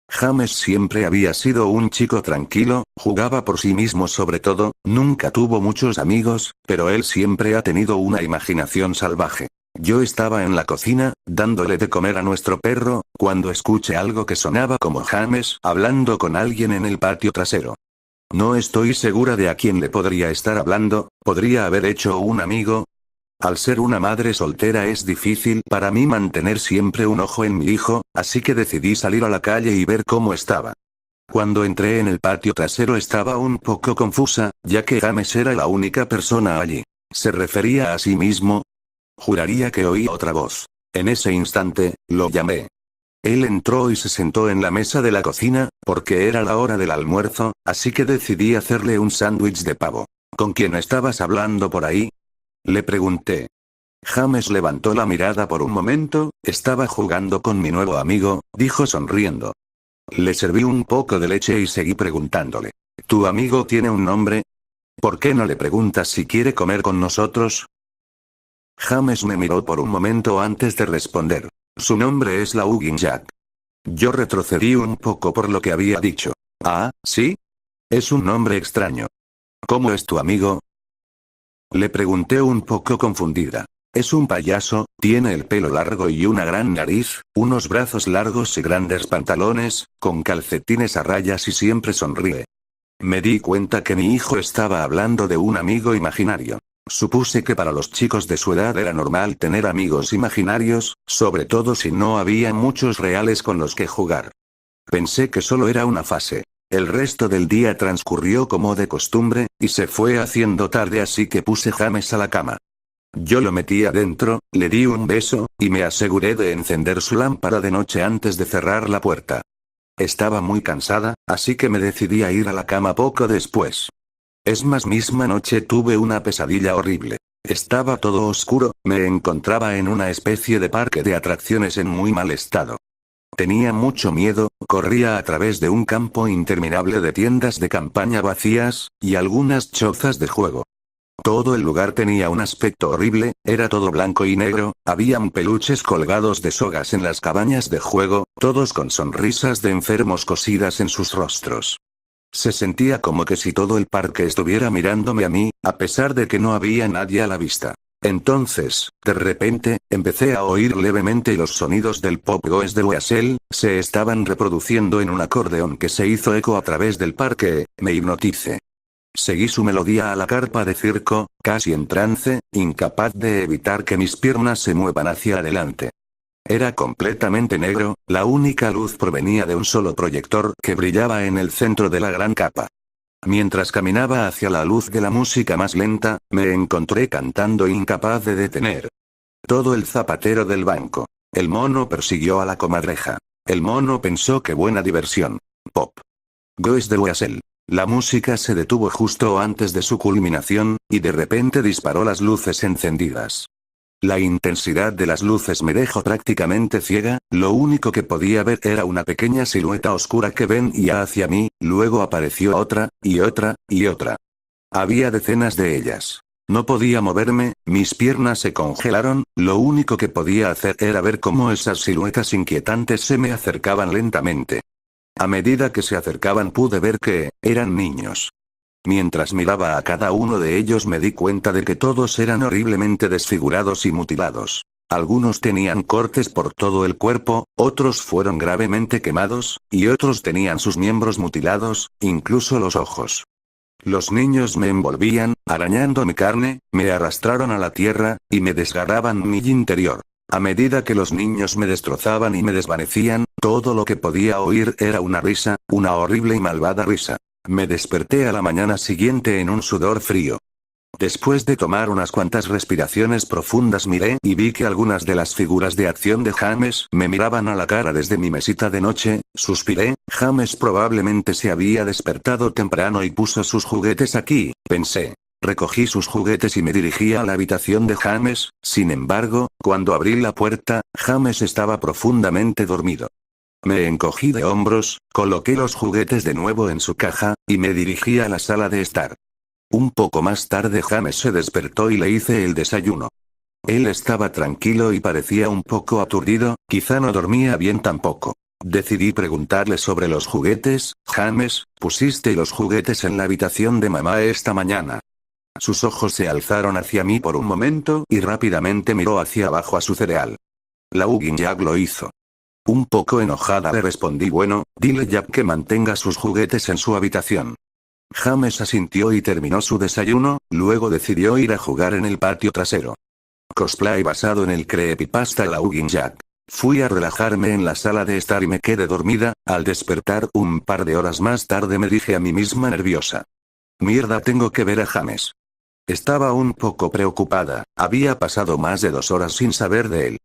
James siempre había sido un chico tranquilo, jugaba por sí mismo sobre todo, nunca tuvo muchos amigos, pero él siempre ha tenido una imaginación salvaje. Yo estaba en la cocina, dándole de comer a nuestro perro, cuando escuché algo que sonaba como James hablando con alguien en el patio trasero. No estoy segura de a quién le podría estar hablando, podría haber hecho un amigo. Al ser una madre soltera es difícil para mí mantener siempre un ojo en mi hijo, así que decidí salir a la calle y ver cómo estaba. Cuando entré en el patio trasero estaba un poco confusa, ya que James era la única persona allí. ¿Se refería a sí mismo? Juraría que oí otra voz. En ese instante, lo llamé. Él entró y se sentó en la mesa de la cocina, porque era la hora del almuerzo, así que decidí hacerle un sándwich de pavo. ¿Con quién estabas hablando por ahí? Le pregunté. James levantó la mirada por un momento, estaba jugando con mi nuevo amigo, dijo sonriendo. Le serví un poco de leche y seguí preguntándole. ¿Tu amigo tiene un nombre? ¿Por qué no le preguntas si quiere comer con nosotros? James me miró por un momento antes de responder. Su nombre es la Hugging Jack. Yo retrocedí un poco por lo que había dicho. Ah, ¿sí? Es un nombre extraño. ¿Cómo es tu amigo? Le pregunté un poco confundida. Es un payaso, tiene el pelo largo y una gran nariz, unos brazos largos y grandes pantalones, con calcetines a rayas y siempre sonríe. Me di cuenta que mi hijo estaba hablando de un amigo imaginario. Supuse que para los chicos de su edad era normal tener amigos imaginarios, sobre todo si no había muchos reales con los que jugar. Pensé que solo era una fase. El resto del día transcurrió como de costumbre, y se fue haciendo tarde así que puse James a la cama. Yo lo metí adentro, le di un beso, y me aseguré de encender su lámpara de noche antes de cerrar la puerta. Estaba muy cansada, así que me decidí a ir a la cama poco después. Es más, misma noche tuve una pesadilla horrible. Estaba todo oscuro, me encontraba en una especie de parque de atracciones en muy mal estado. Tenía mucho miedo, corría a través de un campo interminable de tiendas de campaña vacías, y algunas chozas de juego. Todo el lugar tenía un aspecto horrible, era todo blanco y negro, habían peluches colgados de sogas en las cabañas de juego, todos con sonrisas de enfermos cosidas en sus rostros. Se sentía como que si todo el parque estuviera mirándome a mí, a pesar de que no había nadie a la vista. Entonces, de repente, empecé a oír levemente los sonidos del Pop Goes de Weasel, se estaban reproduciendo en un acordeón que se hizo eco a través del parque, me hipnoticé. Seguí su melodía a la carpa de circo, casi en trance, incapaz de evitar que mis piernas se muevan hacia adelante. Era completamente negro, la única luz provenía de un solo proyector que brillaba en el centro de la gran capa. Mientras caminaba hacia la luz de la música más lenta, me encontré cantando incapaz de detener. Todo el zapatero del banco. El mono persiguió a la comadreja. El mono pensó que buena diversión. Pop. Goes de Weasel. La música se detuvo justo antes de su culminación, y de repente disparó las luces encendidas. La intensidad de las luces me dejó prácticamente ciega, lo único que podía ver era una pequeña silueta oscura que venía hacia mí, luego apareció otra, y otra, y otra. Había decenas de ellas. No podía moverme, mis piernas se congelaron, lo único que podía hacer era ver cómo esas siluetas inquietantes se me acercaban lentamente. A medida que se acercaban pude ver que, eran niños. Mientras miraba a cada uno de ellos me di cuenta de que todos eran horriblemente desfigurados y mutilados. Algunos tenían cortes por todo el cuerpo, otros fueron gravemente quemados, y otros tenían sus miembros mutilados, incluso los ojos. Los niños me envolvían, arañando mi carne, me arrastraron a la tierra, y me desgarraban mi interior. A medida que los niños me destrozaban y me desvanecían, todo lo que podía oír era una risa, una horrible y malvada risa. Me desperté a la mañana siguiente en un sudor frío. Después de tomar unas cuantas respiraciones profundas miré y vi que algunas de las figuras de acción de James me miraban a la cara desde mi mesita de noche. Suspiré, James probablemente se había despertado temprano y puso sus juguetes aquí, pensé. Recogí sus juguetes y me dirigí a la habitación de James. Sin embargo, cuando abrí la puerta, James estaba profundamente dormido. Me encogí de hombros, coloqué los juguetes de nuevo en su caja, y me dirigí a la sala de estar. Un poco más tarde James se despertó y le hice el desayuno. Él estaba tranquilo y parecía un poco aturdido, quizá no dormía bien tampoco. Decidí preguntarle sobre los juguetes. James, ¿pusiste los juguetes en la habitación de mamá esta mañana? Sus ojos se alzaron hacia mí por un momento y rápidamente miró hacia abajo a su cereal. La Hugging Jack lo hizo. Un poco enojada le respondí: bueno, dile Jack que mantenga sus juguetes en su habitación. James asintió y terminó su desayuno, luego decidió ir a jugar en el patio trasero. Cosplay basado en el creepypasta La Hugging Jack. Fui a relajarme en la sala de estar y me quedé dormida. Al despertar un par de horas más tarde me dije a mí misma nerviosa: mierda, tengo que ver a James. Estaba un poco preocupada, había pasado más de 2 horas sin saber de él.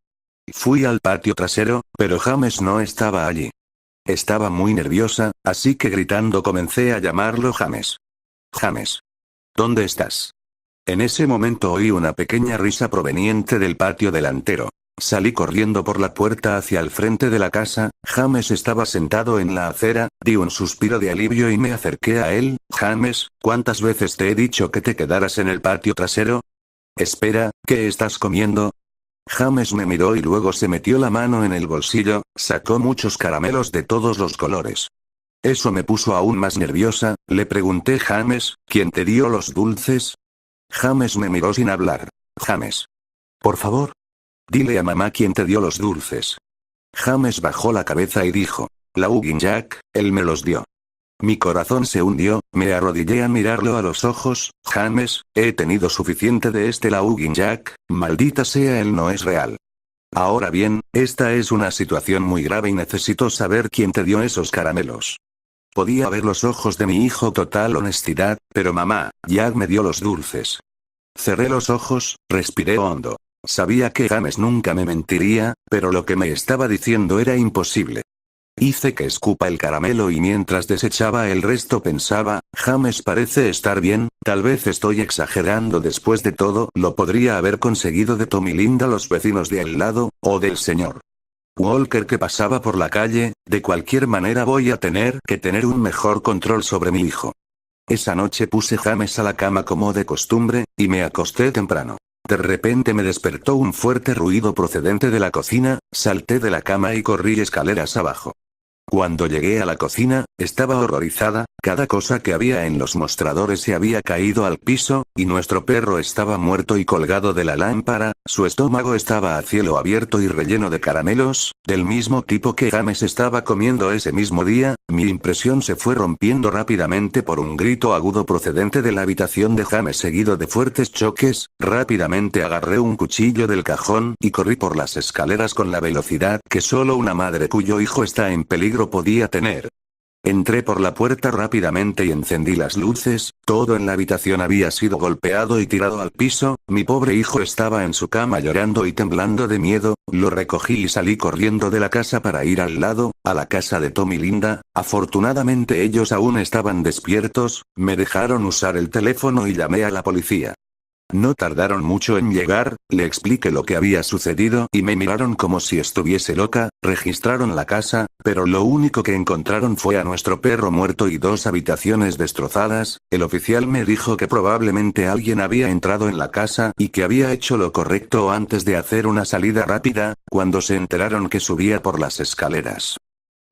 Fui al patio trasero, pero James no estaba allí. Estaba muy nerviosa, así que gritando comencé a llamarlo: James. James. ¿Dónde estás? En ese momento oí una pequeña risa proveniente del patio delantero. Salí corriendo por la puerta hacia el frente de la casa. James estaba sentado en la acera, di un suspiro de alivio y me acerqué a él. James, ¿cuántas veces te he dicho que te quedaras en el patio trasero? Espera, ¿qué estás comiendo? James me miró y luego se metió la mano en el bolsillo, sacó muchos caramelos de todos los colores. Eso me puso aún más nerviosa. Le pregunté: James, ¿quién te dio los dulces? James me miró sin hablar. James. Por favor. Dile a mamá quién te dio los dulces. James bajó la cabeza y dijo: La Hugging Jack, él me los dio. Mi corazón se hundió, me arrodillé a mirarlo a los ojos. James, he tenido suficiente de este La Hugging Jack, maldita sea, él no es real. Ahora bien, esta es una situación muy grave y necesito saber quién te dio esos caramelos. Podía ver los ojos de mi hijo total honestidad, pero mamá, Jack me dio los dulces. Cerré los ojos, respiré hondo. Sabía que James nunca me mentiría, pero lo que me estaba diciendo era imposible. Hice que escupa el caramelo y mientras desechaba el resto pensaba: James parece estar bien, tal vez estoy exagerando, después de todo, lo podría haber conseguido de Tom y Linda, los vecinos de al lado, o del señor Walker que pasaba por la calle. De cualquier manera voy a tener que tener un mejor control sobre mi hijo. Esa noche puse James a la cama como de costumbre, y me acosté temprano. De repente me despertó un fuerte ruido procedente de la cocina, salté de la cama y corrí escaleras abajo. Cuando llegué a la cocina, estaba horrorizada, cada cosa que había en los mostradores se había caído al piso, y nuestro perro estaba muerto y colgado de la lámpara. Su estómago estaba a cielo abierto y relleno de caramelos, del mismo tipo que James estaba comiendo ese mismo día. Mi impresión se fue rompiendo rápidamente por un grito agudo procedente de la habitación de James seguido de fuertes choques. Rápidamente agarré un cuchillo del cajón y corrí por las escaleras con la velocidad que solo una madre cuyo hijo está en peligro podía tener. Entré por la puerta rápidamente y encendí las luces. Todo en la habitación había sido golpeado y tirado al piso. Mi pobre hijo estaba en su cama llorando y temblando de miedo. Lo recogí y salí corriendo de la casa para ir al lado, a la casa de Tom y Linda. Afortunadamente ellos aún estaban despiertos. Me dejaron usar el teléfono y llamé a la policía. No tardaron mucho en llegar, le expliqué lo que había sucedido y me miraron como si estuviese loca. Registraron la casa, pero lo único que encontraron fue a nuestro perro muerto y 2 habitaciones destrozadas. El oficial me dijo que probablemente alguien había entrado en la casa y que había hecho lo correcto antes de hacer una salida rápida, cuando se enteraron que subía por las escaleras.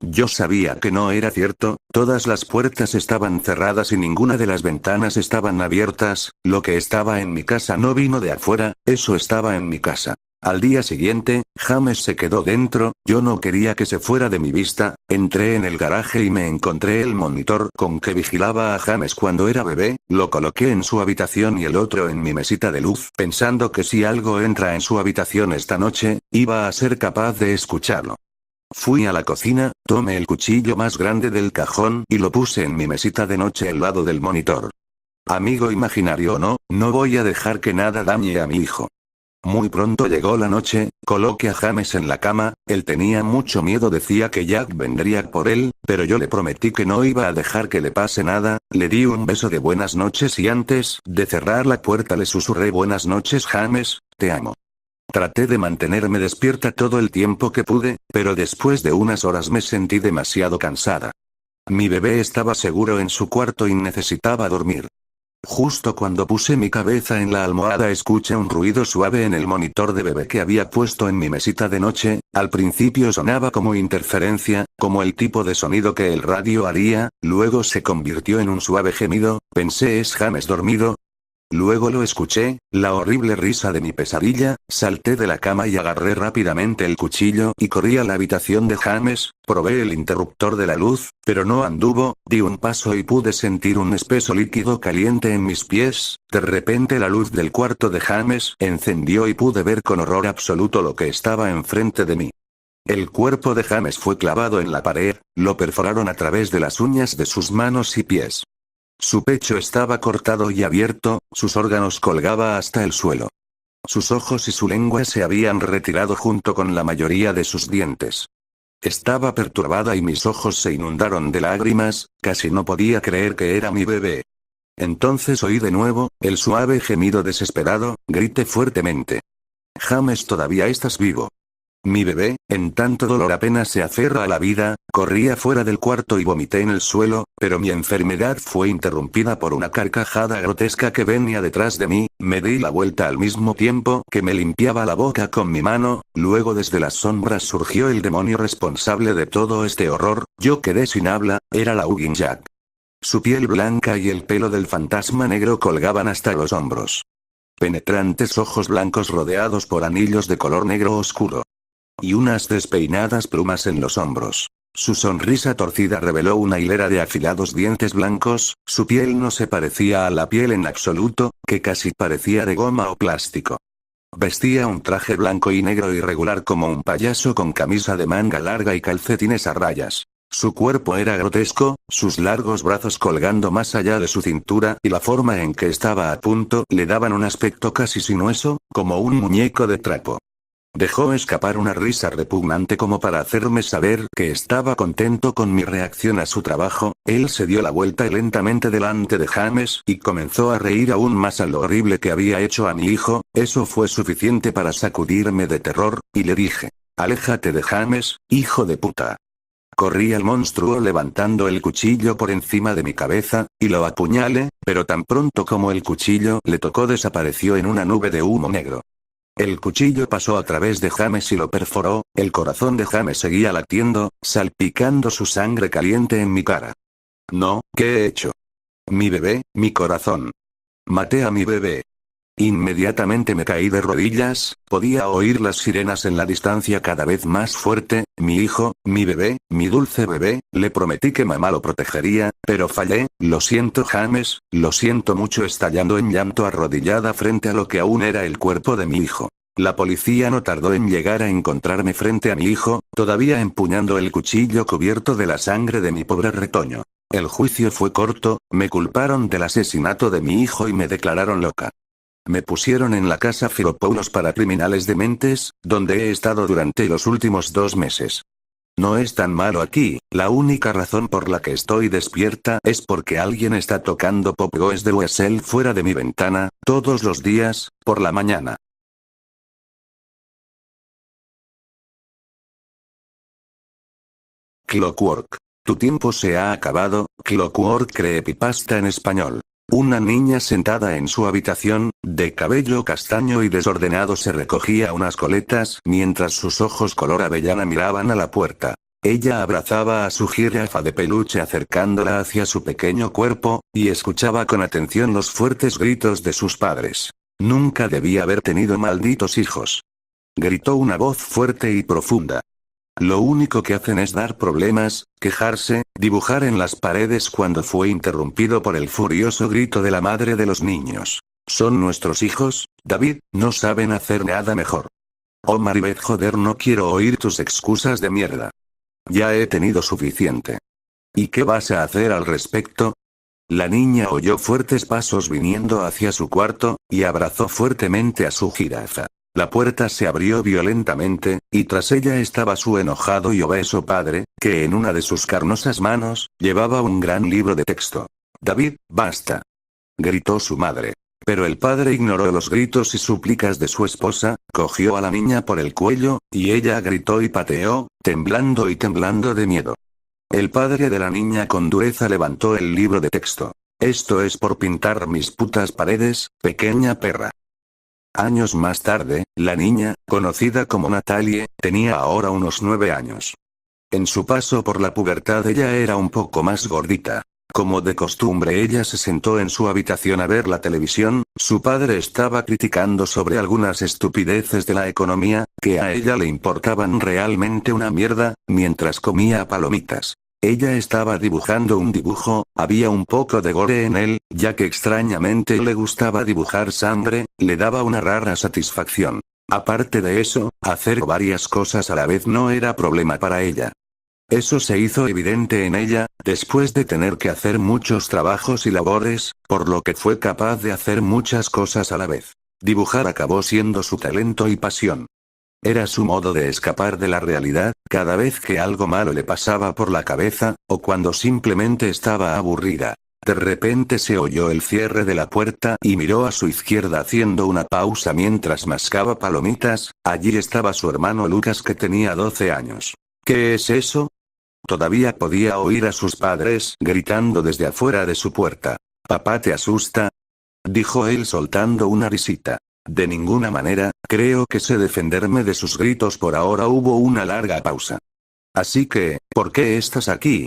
Yo sabía que no era cierto, todas las puertas estaban cerradas y ninguna de las ventanas estaban abiertas. Lo que estaba en mi casa no vino de afuera, eso estaba en mi casa. Al día siguiente, James se quedó dentro, yo no quería que se fuera de mi vista, entré en el garaje y me encontré el monitor con que vigilaba a James cuando era bebé, lo coloqué en su habitación y el otro en mi mesita de luz, pensando que si algo entra en su habitación esta noche, iba a ser capaz de escucharlo. Fui a la cocina, tomé el cuchillo más grande del cajón y lo puse en mi mesita de noche al lado del monitor. Amigo imaginario o no, no voy a dejar que nada dañe a mi hijo. Muy pronto llegó la noche, coloqué a James en la cama, él tenía mucho miedo, decía que Jack vendría por él, pero yo le prometí que no iba a dejar que le pase nada, le di un beso de buenas noches y antes de cerrar la puerta le susurré buenas noches James, te amo. Traté de mantenerme despierta todo el tiempo que pude, pero después de unas horas me sentí demasiado cansada. Mi bebé estaba seguro en su cuarto y necesitaba dormir. Justo cuando puse mi cabeza en la almohada escuché un ruido suave en el monitor de bebé que había puesto en mi mesita de noche, al principio sonaba como interferencia, como el tipo de sonido que el radio haría, luego se convirtió en un suave gemido, pensé ¿es James dormido? Luego lo escuché, la horrible risa de mi pesadilla, salté de la cama y agarré rápidamente el cuchillo y corrí a la habitación de James, probé el interruptor de la luz, pero no anduvo, di un paso y pude sentir un espeso líquido caliente en mis pies, de repente la luz del cuarto de James encendió y pude ver con horror absoluto lo que estaba enfrente de mí. El cuerpo de James fue clavado en la pared, lo perforaron a través de las uñas de sus manos y pies. Su pecho estaba cortado y abierto, sus órganos colgaba hasta el suelo. Sus ojos y su lengua se habían retirado junto con la mayoría de sus dientes. Estaba perturbada y mis ojos se inundaron de lágrimas, casi no podía creer que era mi bebé. Entonces oí de nuevo, el suave gemido desesperado, grité fuertemente. James, todavía estás vivo. Mi bebé, en tanto dolor apenas se aferra a la vida, corría fuera del cuarto y vomité en el suelo, pero mi enfermedad fue interrumpida por una carcajada grotesca que venía detrás de mí, me di la vuelta al mismo tiempo que me limpiaba la boca con mi mano, luego desde las sombras surgió el demonio responsable de todo este horror, yo quedé sin habla, era la Hugging Jack. Su piel blanca y el pelo del fantasma negro colgaban hasta los hombros. Penetrantes ojos blancos rodeados por anillos de color negro oscuro. Y unas despeinadas plumas en los hombros. Su sonrisa torcida reveló una hilera de afilados dientes blancos, su piel no se parecía a la piel en absoluto, que casi parecía de goma o plástico. Vestía un traje blanco y negro irregular como un payaso con camisa de manga larga y calcetines a rayas. Su cuerpo era grotesco, sus largos brazos colgando más allá de su cintura y la forma en que estaba a punto le daban un aspecto casi sinuoso, como un muñeco de trapo. Dejó escapar una risa repugnante como para hacerme saber que estaba contento con mi reacción a su trabajo, él se dio la vuelta lentamente delante de James y comenzó a reír aún más a lo horrible que había hecho a mi hijo, eso fue suficiente para sacudirme de terror, y le dije, aléjate de James, hijo de puta. Corrí al monstruo levantando el cuchillo por encima de mi cabeza, y lo apuñalé, pero tan pronto como el cuchillo le tocó desapareció en una nube de humo negro. El cuchillo pasó a través de James y lo perforó, el corazón de James seguía latiendo, salpicando su sangre caliente en mi cara. No, ¿qué he hecho? Mi bebé, mi corazón. Maté a mi bebé. Inmediatamente me caí de rodillas, podía oír las sirenas en la distancia cada vez más fuerte, mi hijo, mi bebé, mi dulce bebé, le prometí que mamá lo protegería, pero fallé, lo siento James, lo siento mucho estallando en llanto arrodillada frente a lo que aún era el cuerpo de mi hijo. La policía no tardó en llegar a encontrarme frente a mi hijo, todavía empuñando el cuchillo cubierto de la sangre de mi pobre retoño. El juicio fue corto, me culparon del asesinato de mi hijo y me declararon loca. Me pusieron en la casa Filopoulos para criminales dementes, donde he estado durante los últimos 2 meses. No es tan malo aquí, la única razón por la que estoy despierta es porque alguien está tocando Pop Goes the Weasel fuera de mi ventana, todos los días, por la mañana. Clockwork. Tu tiempo se ha acabado, Clockwork creepypasta en español. Una niña sentada en su habitación, de cabello castaño y desordenado se recogía unas coletas mientras sus ojos color avellana miraban a la puerta. Ella abrazaba a su jirafa de peluche acercándola hacia su pequeño cuerpo, y escuchaba con atención los fuertes gritos de sus padres. Nunca debía haber tenido malditos hijos. Gritó una voz fuerte y profunda. Lo único que hacen es dar problemas, quejarse, dibujar en las paredes cuando fue interrumpido por el furioso grito de la madre de los niños. Son nuestros hijos, David, no saben hacer nada mejor. Oh Maribeth, joder, no quiero oír tus excusas de mierda. Ya he tenido suficiente. ¿Y qué vas a hacer al respecto? La niña oyó fuertes pasos viniendo hacia su cuarto, y abrazó fuertemente a su jirafa. La puerta se abrió violentamente, y tras ella estaba su enojado y obeso padre, que en una de sus carnosas manos, llevaba un gran libro de texto. David, basta. Gritó su madre. Pero el padre ignoró los gritos y súplicas de su esposa, cogió a la niña por el cuello, y ella gritó y pateó, temblando y temblando de miedo. El padre de la niña con dureza levantó el libro de texto. Esto es por pintar mis putas paredes, pequeña perra. Años más tarde, la niña, conocida como Natalie, tenía ahora unos 9 años. En su paso por la pubertad ella era un poco más gordita. Como de costumbre ella se sentó en su habitación a ver la televisión, su padre estaba criticando sobre algunas estupideces de la economía, que a ella le importaban realmente una mierda, mientras comía palomitas. Ella estaba dibujando un dibujo, había un poco de gore en él, ya que extrañamente le gustaba dibujar sangre, le daba una rara satisfacción. Aparte de eso, hacer varias cosas a la vez no era problema para ella. Eso se hizo evidente en ella, después de tener que hacer muchos trabajos y labores, por lo que fue capaz de hacer muchas cosas a la vez. Dibujar acabó siendo su talento y pasión. Era su modo de escapar de la realidad, cada vez que algo malo le pasaba por la cabeza, o cuando simplemente estaba aburrida. De repente se oyó el cierre de la puerta y miró a su izquierda haciendo una pausa mientras mascaba palomitas. Allí estaba su hermano Lucas, que tenía 12 años. ¿Qué es eso? Todavía podía oír a sus padres gritando desde afuera de su puerta. «¿Papá te asusta?», dijo él soltando una risita. «De ninguna manera, creo que sé defenderme de sus gritos». Por ahora hubo una larga pausa. «Así que, ¿por qué estás aquí?».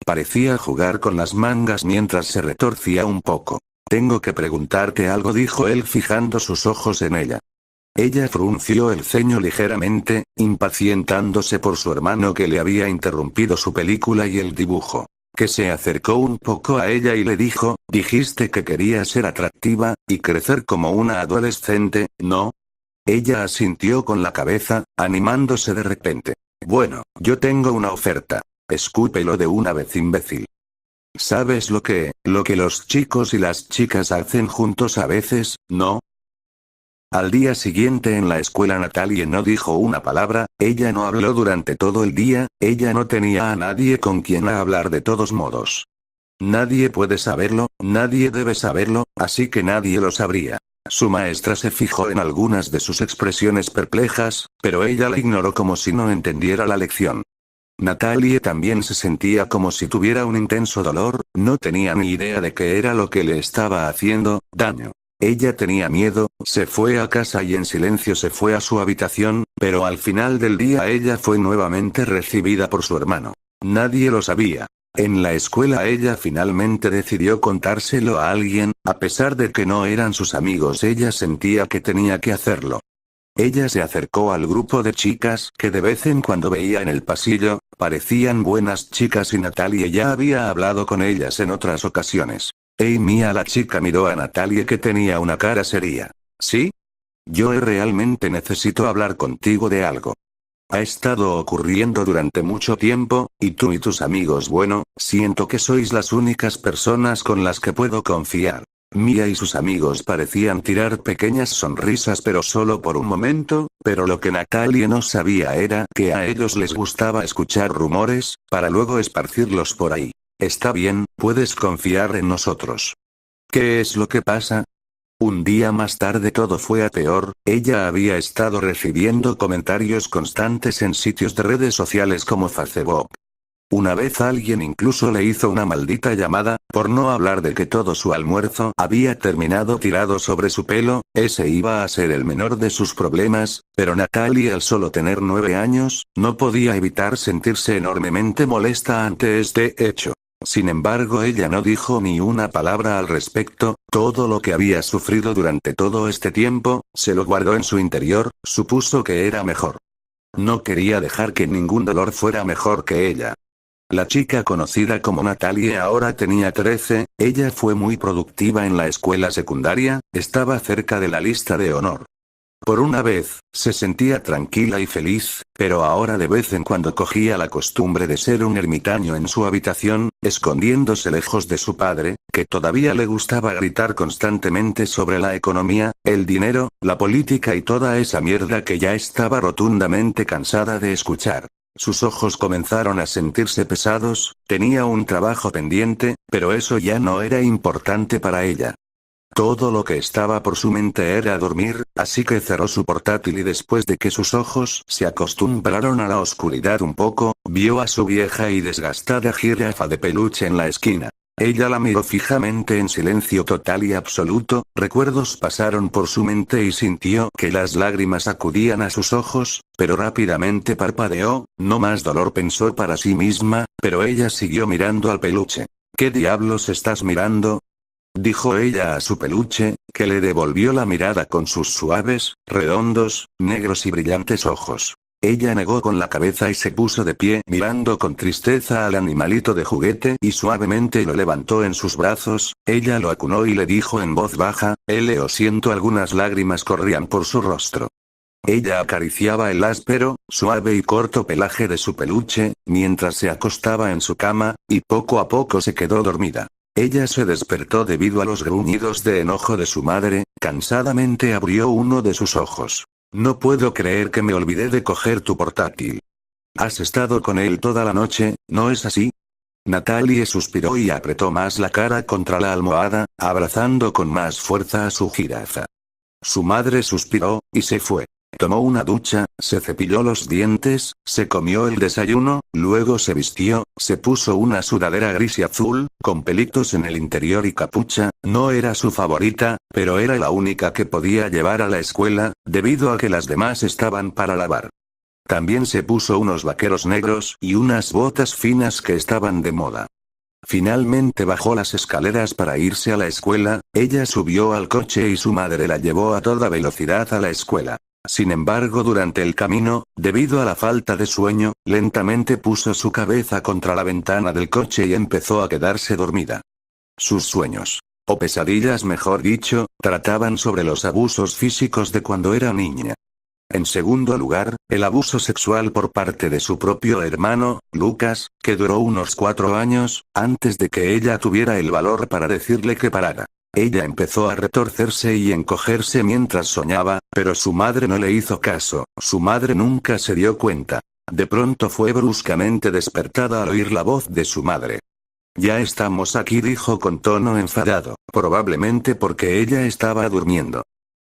Parecía jugar con las mangas mientras se retorcía un poco. «Tengo que preguntarte algo», dijo él fijando sus ojos en ella. Ella frunció el ceño ligeramente, impacientándose por su hermano que le había interrumpido su película y el dibujo. Que se acercó un poco a ella y le dijo, «Dijiste que querías ser atractiva, y crecer como una adolescente, ¿no?». Ella asintió con la cabeza, animándose de repente. «Bueno, yo tengo una oferta. Escúpelo de una vez, imbécil. ¿Sabes lo que los chicos y las chicas hacen juntos a veces, no?». Al día siguiente en la escuela Natalie no dijo una palabra, ella no habló durante todo el día, ella no tenía a nadie con quien hablar de todos modos. Nadie puede saberlo, nadie debe saberlo, así que nadie lo sabría. Su maestra se fijó en algunas de sus expresiones perplejas, pero ella la ignoró como si no entendiera la lección. Natalie también se sentía como si tuviera un intenso dolor, no tenía ni idea de qué era lo que le estaba haciendo daño. Ella tenía miedo, se fue a casa y en silencio se fue a su habitación, pero al final del día ella fue nuevamente recibida por su hermano. Nadie lo sabía. En la escuela ella finalmente decidió contárselo a alguien, a pesar de que no eran sus amigos, ella sentía que tenía que hacerlo. Ella se acercó al grupo de chicas que de vez en cuando veía en el pasillo, parecían buenas chicas y Natalie ya había hablado con ellas en otras ocasiones. «Hey Mía», la chica miró a Natalie que tenía una cara seria. «¿Sí? Yo realmente necesito hablar contigo de algo. Ha estado ocurriendo durante mucho tiempo, y tú y tus amigos, bueno, siento que sois las únicas personas con las que puedo confiar». Mía y sus amigos parecían tirar pequeñas sonrisas, pero solo por un momento, pero lo que Natalie no sabía era que a ellos les gustaba escuchar rumores, para luego esparcirlos por ahí. «Está bien, puedes confiar en nosotros». «¿Qué es lo que pasa?». Un día más tarde todo fue a peor, ella había estado recibiendo comentarios constantes en sitios de redes sociales como Facebook. Una vez alguien incluso le hizo una maldita llamada, por no hablar de que todo su almuerzo había terminado tirado sobre su pelo. Ese iba a ser el menor de sus problemas, pero Natalie, al solo tener 9 años, no podía evitar sentirse enormemente molesta ante este hecho. Sin embargo, ella no dijo ni una palabra al respecto. Todo lo que había sufrido durante todo este tiempo, se lo guardó en su interior, supuso que era mejor. No quería dejar que ningún dolor fuera mejor que ella. La chica conocida como Natalie ahora tenía 13, ella fue muy productiva en la escuela secundaria, estaba cerca de la lista de honor. Por una vez, se sentía tranquila y feliz, pero ahora de vez en cuando cogía la costumbre de ser un ermitaño en su habitación, escondiéndose lejos de su padre, que todavía le gustaba gritar constantemente sobre la economía, el dinero, la política y toda esa mierda que ya estaba rotundamente cansada de escuchar. Sus ojos comenzaron a sentirse pesados, tenía un trabajo pendiente, pero eso ya no era importante para ella. Todo lo que estaba por su mente era dormir, así que cerró su portátil y después de que sus ojos se acostumbraron a la oscuridad un poco, vio a su vieja y desgastada jirafa de peluche en la esquina. Ella la miró fijamente en silencio total y absoluto, recuerdos pasaron por su mente y sintió que las lágrimas acudían a sus ojos, pero rápidamente parpadeó, no más dolor pensó para sí misma, pero ella siguió mirando al peluche. ¿Qué diablos estás mirando?, dijo ella a su peluche, que le devolvió la mirada con sus suaves, redondos, negros y brillantes ojos. Ella negó con la cabeza y se puso de pie mirando con tristeza al animalito de juguete y suavemente lo levantó en sus brazos, ella lo acunó y le dijo en voz baja, lo siento. Algunas lágrimas corrían por su rostro. Ella acariciaba el áspero, suave y corto pelaje de su peluche, mientras se acostaba en su cama, y poco a poco se quedó dormida. Ella se despertó debido a los gruñidos de enojo de su madre, cansadamente abrió uno de sus ojos. No puedo creer que me olvidé de coger tu portátil. Has estado con él toda la noche, ¿no es así? Natalie suspiró y apretó más la cara contra la almohada, abrazando con más fuerza a su jirafa. Su madre suspiró, y se fue. Tomó una ducha, se cepilló los dientes, se comió el desayuno, luego se vistió, se puso una sudadera gris y azul, con pelitos en el interior y capucha, no era su favorita, pero era la única que podía llevar a la escuela, debido a que las demás estaban para lavar. También se puso unos vaqueros negros y unas botas finas que estaban de moda. Finalmente bajó las escaleras para irse a la escuela, ella subió al coche y su madre la llevó a toda velocidad a la escuela. Sin embargo, durante el camino, debido a la falta de sueño, lentamente puso su cabeza contra la ventana del coche y empezó a quedarse dormida. Sus sueños, o pesadillas mejor dicho, trataban sobre los abusos físicos de cuando era niña. En segundo lugar, el abuso sexual por parte de su propio hermano, Lucas, que duró unos 4 años, antes de que ella tuviera el valor para decirle que parara. Ella empezó a retorcerse y encogerse mientras soñaba, pero su madre no le hizo caso, su madre nunca se dio cuenta. De pronto fue bruscamente despertada al oír la voz de su madre. Ya estamos aquí, dijo con tono enfadado, probablemente porque ella estaba durmiendo.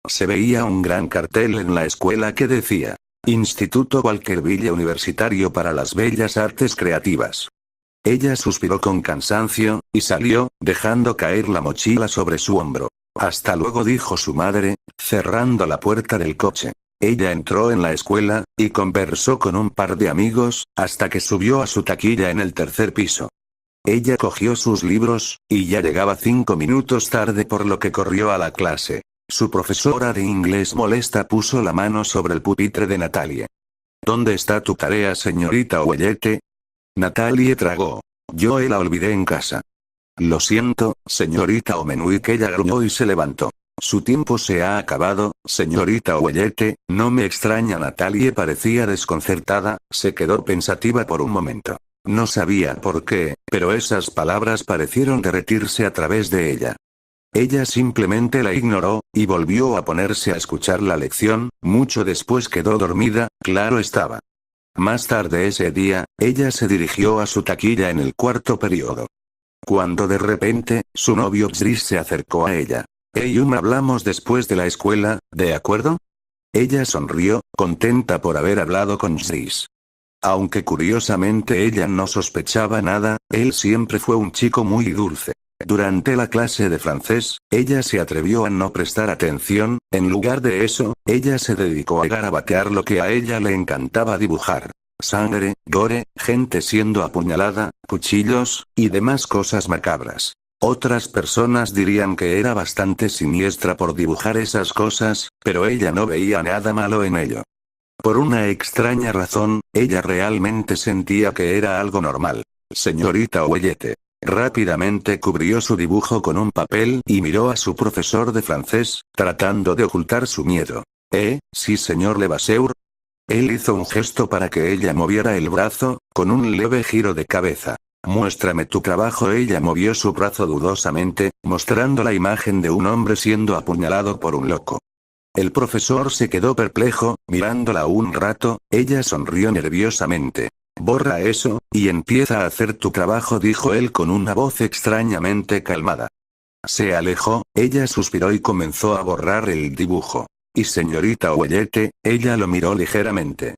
Se veía un gran cartel en la escuela que decía, Instituto Walkerville Universitario para las Bellas Artes Creativas. Ella suspiró con cansancio, y salió, dejando caer la mochila sobre su hombro. Hasta luego, dijo su madre, cerrando la puerta del coche. Ella entró en la escuela, y conversó con un par de amigos, hasta que subió a su taquilla en el 3er piso. Ella cogió sus libros, y ya llegaba 5 minutos tarde por lo que corrió a la clase. Su profesora de inglés molesta puso la mano sobre el pupitre de Natalie. ¿Dónde está tu tarea, señorita Ouellette? Natalie tragó. Yo la olvidé en casa. Lo siento, señorita Omenuik. Ella gruñó y se levantó. Su tiempo se ha acabado, señorita Ouellette, no me extraña. Natalie parecía desconcertada, se quedó pensativa por un momento. No sabía por qué, pero esas palabras parecieron derretirse a través de ella. Ella simplemente la ignoró, y volvió a ponerse a escuchar la lección, mucho después quedó dormida, claro estaba. Más tarde ese día, ella se dirigió a su taquilla en el 4.º periodo. Cuando de repente, su novio Chris se acercó a ella. Hablamos después de la escuela, ¿de acuerdo? Ella sonrió, contenta por haber hablado con Chris. Aunque curiosamente ella no sospechaba nada, él siempre fue un chico muy dulce. Durante la clase de francés, ella se atrevió a no prestar atención, en lugar de eso, ella se dedicó a garabatear lo que a ella le encantaba dibujar. sangre, gore, gente siendo apuñalada, cuchillos, y demás cosas macabras. Otras personas dirían que era bastante siniestra por dibujar esas cosas, pero ella no veía nada malo en ello. Por una extraña razón, ella realmente sentía que era algo normal. Señorita Ouellette. Rápidamente cubrió su dibujo con un papel y miró a su profesor de francés, tratando de ocultar su miedo. Sí, señor Levasseur. Él hizo un gesto para que ella moviera el brazo, con un leve giro de cabeza. Muéstrame tu trabajo. Ella movió su brazo dudosamente, mostrando la imagen de un hombre siendo apuñalado por un loco. El profesor se quedó perplejo, mirándola un rato, ella sonrió nerviosamente. Borra eso, y empieza a hacer tu trabajo, dijo él con una voz extrañamente calmada. Se alejó, ella suspiró y comenzó a borrar el dibujo. Y señorita Ouellette, ella lo miró ligeramente.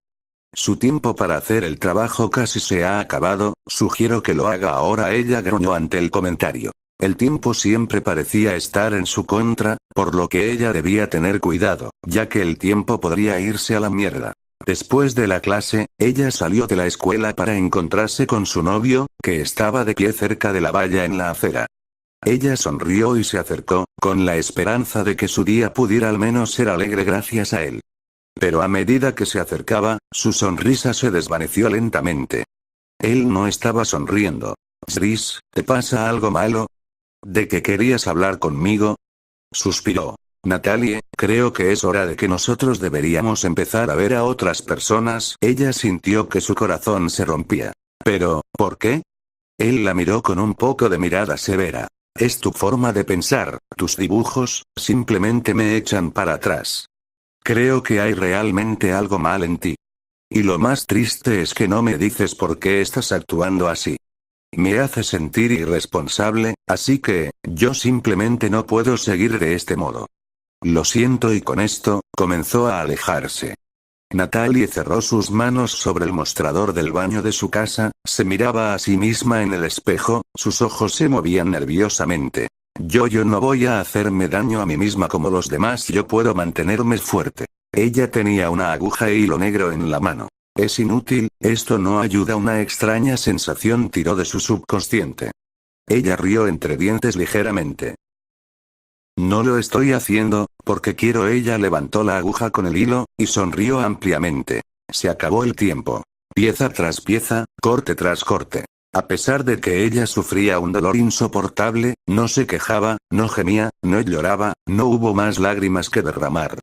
Su tiempo para hacer el trabajo casi se ha acabado, sugiero que lo haga ahora. Ella gruñó ante el comentario. El tiempo siempre parecía estar en su contra, por lo que ella debía tener cuidado, ya que el tiempo podría irse a la mierda. Después de la clase, ella salió de la escuela para encontrarse con su novio, que estaba de pie cerca de la valla en la acera. Ella sonrió y se acercó, con la esperanza de que su día pudiera al menos ser alegre gracias a él. Pero a medida que se acercaba, su sonrisa se desvaneció lentamente. Él no estaba sonriendo. Chris, ¿te pasa algo malo? ¿De qué querías hablar conmigo? Suspiró. Natalie, creo que es hora de que nosotros deberíamos empezar a ver a otras personas. Ella sintió que su corazón se rompía. Pero, ¿por qué? Él la miró con un poco de mirada severa. Es tu forma de pensar, tus dibujos, simplemente me echan para atrás. Creo que hay realmente algo mal en ti. Y lo más triste es que no me dices por qué estás actuando así. Me hace sentir irresponsable, así que, yo simplemente no puedo seguir de este modo. Lo siento, y con esto, comenzó a alejarse. Natalie cerró sus manos sobre el mostrador del baño de su casa, se miraba a sí misma en el espejo, sus ojos se movían nerviosamente. Yo no voy a hacerme daño a mí misma como los demás, yo puedo mantenerme fuerte. Ella tenía una aguja e hilo negro en la mano. Es inútil, esto no ayuda. Una extraña sensación tiró de su subconsciente. Ella rió entre dientes ligeramente. No lo estoy haciendo, porque quiero. Ella levantó la aguja con el hilo, y sonrió ampliamente. Se acabó el tiempo. Pieza tras pieza, corte tras corte. A pesar de que ella sufría un dolor insoportable, no se quejaba, no gemía, no lloraba, no hubo más lágrimas que derramar.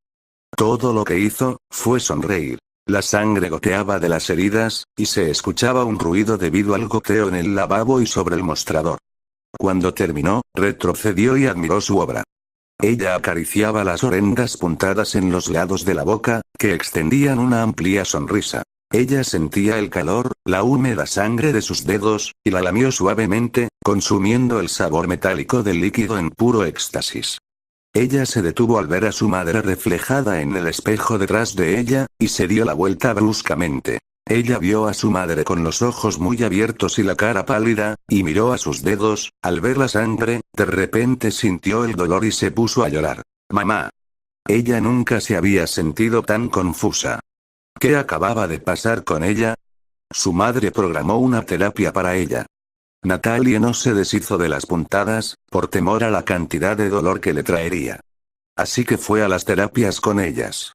Todo lo que hizo, fue sonreír. La sangre goteaba de las heridas, y se escuchaba un ruido debido al goteo en el lavabo y sobre el mostrador. Cuando terminó, retrocedió y admiró su obra. Ella acariciaba las horrendas puntadas en los lados de la boca, que extendían una amplia sonrisa. Ella sentía el calor, la húmeda sangre de sus dedos, y la lamió suavemente, consumiendo el sabor metálico del líquido en puro éxtasis. Ella se detuvo al ver a su madre reflejada en el espejo detrás de ella, y se dio la vuelta bruscamente. Ella vio a su madre con los ojos muy abiertos y la cara pálida, y miró a sus dedos. Al ver la sangre, de repente sintió el dolor y se puso a llorar. «Mamá». Ella nunca se había sentido tan confusa. ¿Qué acababa de pasar con ella? Su madre programó una terapia para ella. Natalie no se deshizo de las puntadas, por temor a la cantidad de dolor que le traería. Así que fue a las terapias con ellas.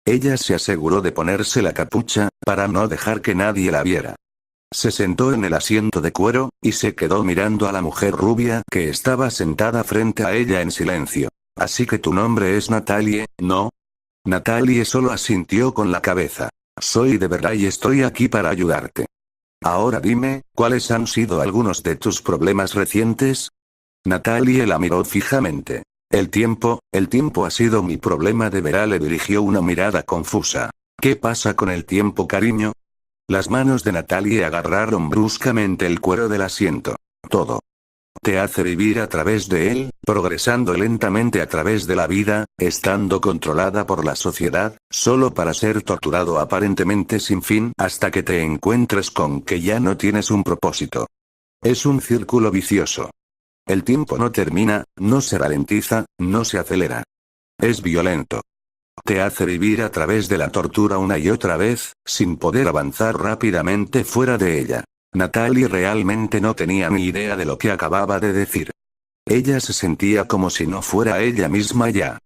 Ella se aseguró de ponerse la capucha, para no dejar que nadie la viera. Se sentó en el asiento de cuero, y se quedó mirando a la mujer rubia que estaba sentada frente a ella en silencio. Así que tu nombre es Natalie, ¿no? Natalie solo asintió con la cabeza. Soy de verdad y estoy aquí para ayudarte. Ahora dime, ¿cuáles han sido algunos de tus problemas recientes? Natalie la miró fijamente. El tiempo ha sido mi problema de veras. Le dirigió una mirada confusa. ¿Qué pasa con el tiempo, cariño? Las manos de Natalie agarraron bruscamente el cuero del asiento. Todo. Te hace vivir a través de él, progresando lentamente a través de la vida, estando controlada por la sociedad, solo para ser torturado aparentemente sin fin hasta que te encuentres con que ya no tienes un propósito. Es un círculo vicioso. El tiempo no termina, no se ralentiza, no se acelera. Es violento. Te hace vivir a través de la tortura una y otra vez, sin poder avanzar rápidamente fuera de ella. Natalie realmente no tenía ni idea de lo que acababa de decir. Ella se sentía como si no fuera ella misma ya.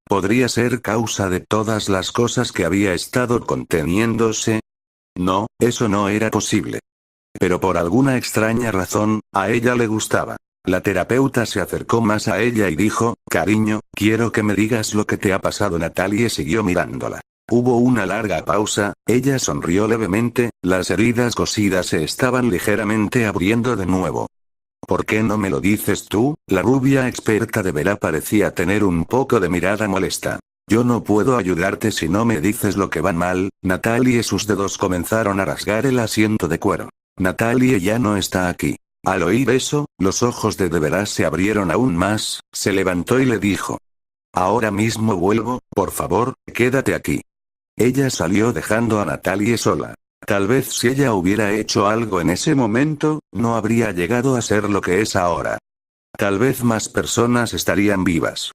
¿Podría ser causa de todas las cosas que había estado conteniéndose? No, eso no era posible. Pero por alguna extraña razón, a ella le gustaba. La terapeuta se acercó más a ella y dijo, cariño, quiero que me digas lo que te ha pasado. Natalie siguió mirándola. Hubo una larga pausa, ella sonrió levemente, las heridas cosidas se estaban ligeramente abriendo de nuevo. ¿Por qué no me lo dices tú? La rubia experta de Vera parecía tener un poco de mirada molesta. Yo no puedo ayudarte si no me dices lo que va mal. Natalie, sus dedos comenzaron a rasgar el asiento de cuero. Natalie ya no está aquí. Al oír eso, los ojos de Veras se abrieron aún más, se levantó y le dijo. Ahora mismo vuelvo, por favor, quédate aquí. Ella salió dejando a Natalie sola. Tal vez si ella hubiera hecho algo en ese momento, no habría llegado a ser lo que es ahora. Tal vez más personas estarían vivas.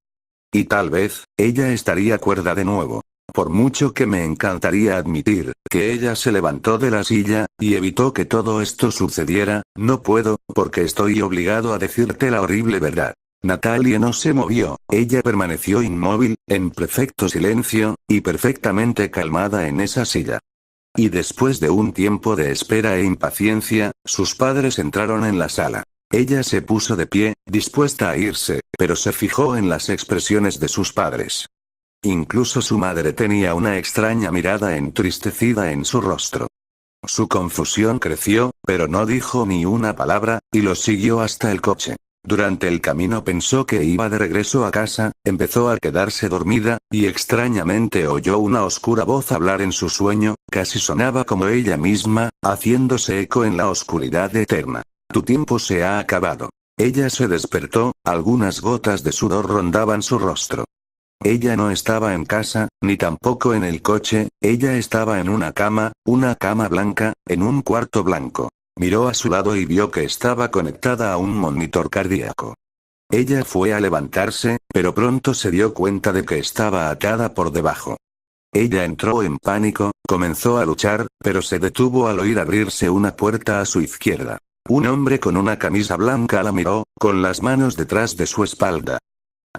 Y tal vez, ella estaría cuerda de nuevo. Por mucho que me encantaría admitir, que ella se levantó de la silla, y evitó que todo esto sucediera, no puedo, porque estoy obligado a decirte la horrible verdad. Natalie no se movió, ella permaneció inmóvil, en perfecto silencio, y perfectamente calmada en esa silla. Y después de un tiempo de espera e impaciencia, sus padres entraron en la sala. Ella se puso de pie, dispuesta a irse, pero se fijó en las expresiones de sus padres. Incluso su madre tenía una extraña mirada entristecida en su rostro. Su confusión creció, pero no dijo ni una palabra, y lo siguió hasta el coche. Durante el camino pensó que iba de regreso a casa, empezó a quedarse dormida, y extrañamente oyó una oscura voz hablar en su sueño, casi sonaba como ella misma, haciéndose eco en la oscuridad eterna. Tu tiempo se ha acabado. Ella se despertó, algunas gotas de sudor rondaban su rostro. Ella no estaba en casa, ni tampoco en el coche, ella estaba en una cama blanca, en un cuarto blanco. Miró a su lado y vio que estaba conectada a un monitor cardíaco. Ella fue a levantarse, pero pronto se dio cuenta de que estaba atada por debajo. Ella entró en pánico, comenzó a luchar, pero se detuvo al oír abrirse una puerta a su izquierda. Un hombre con una camisa blanca la miró, con las manos detrás de su espalda.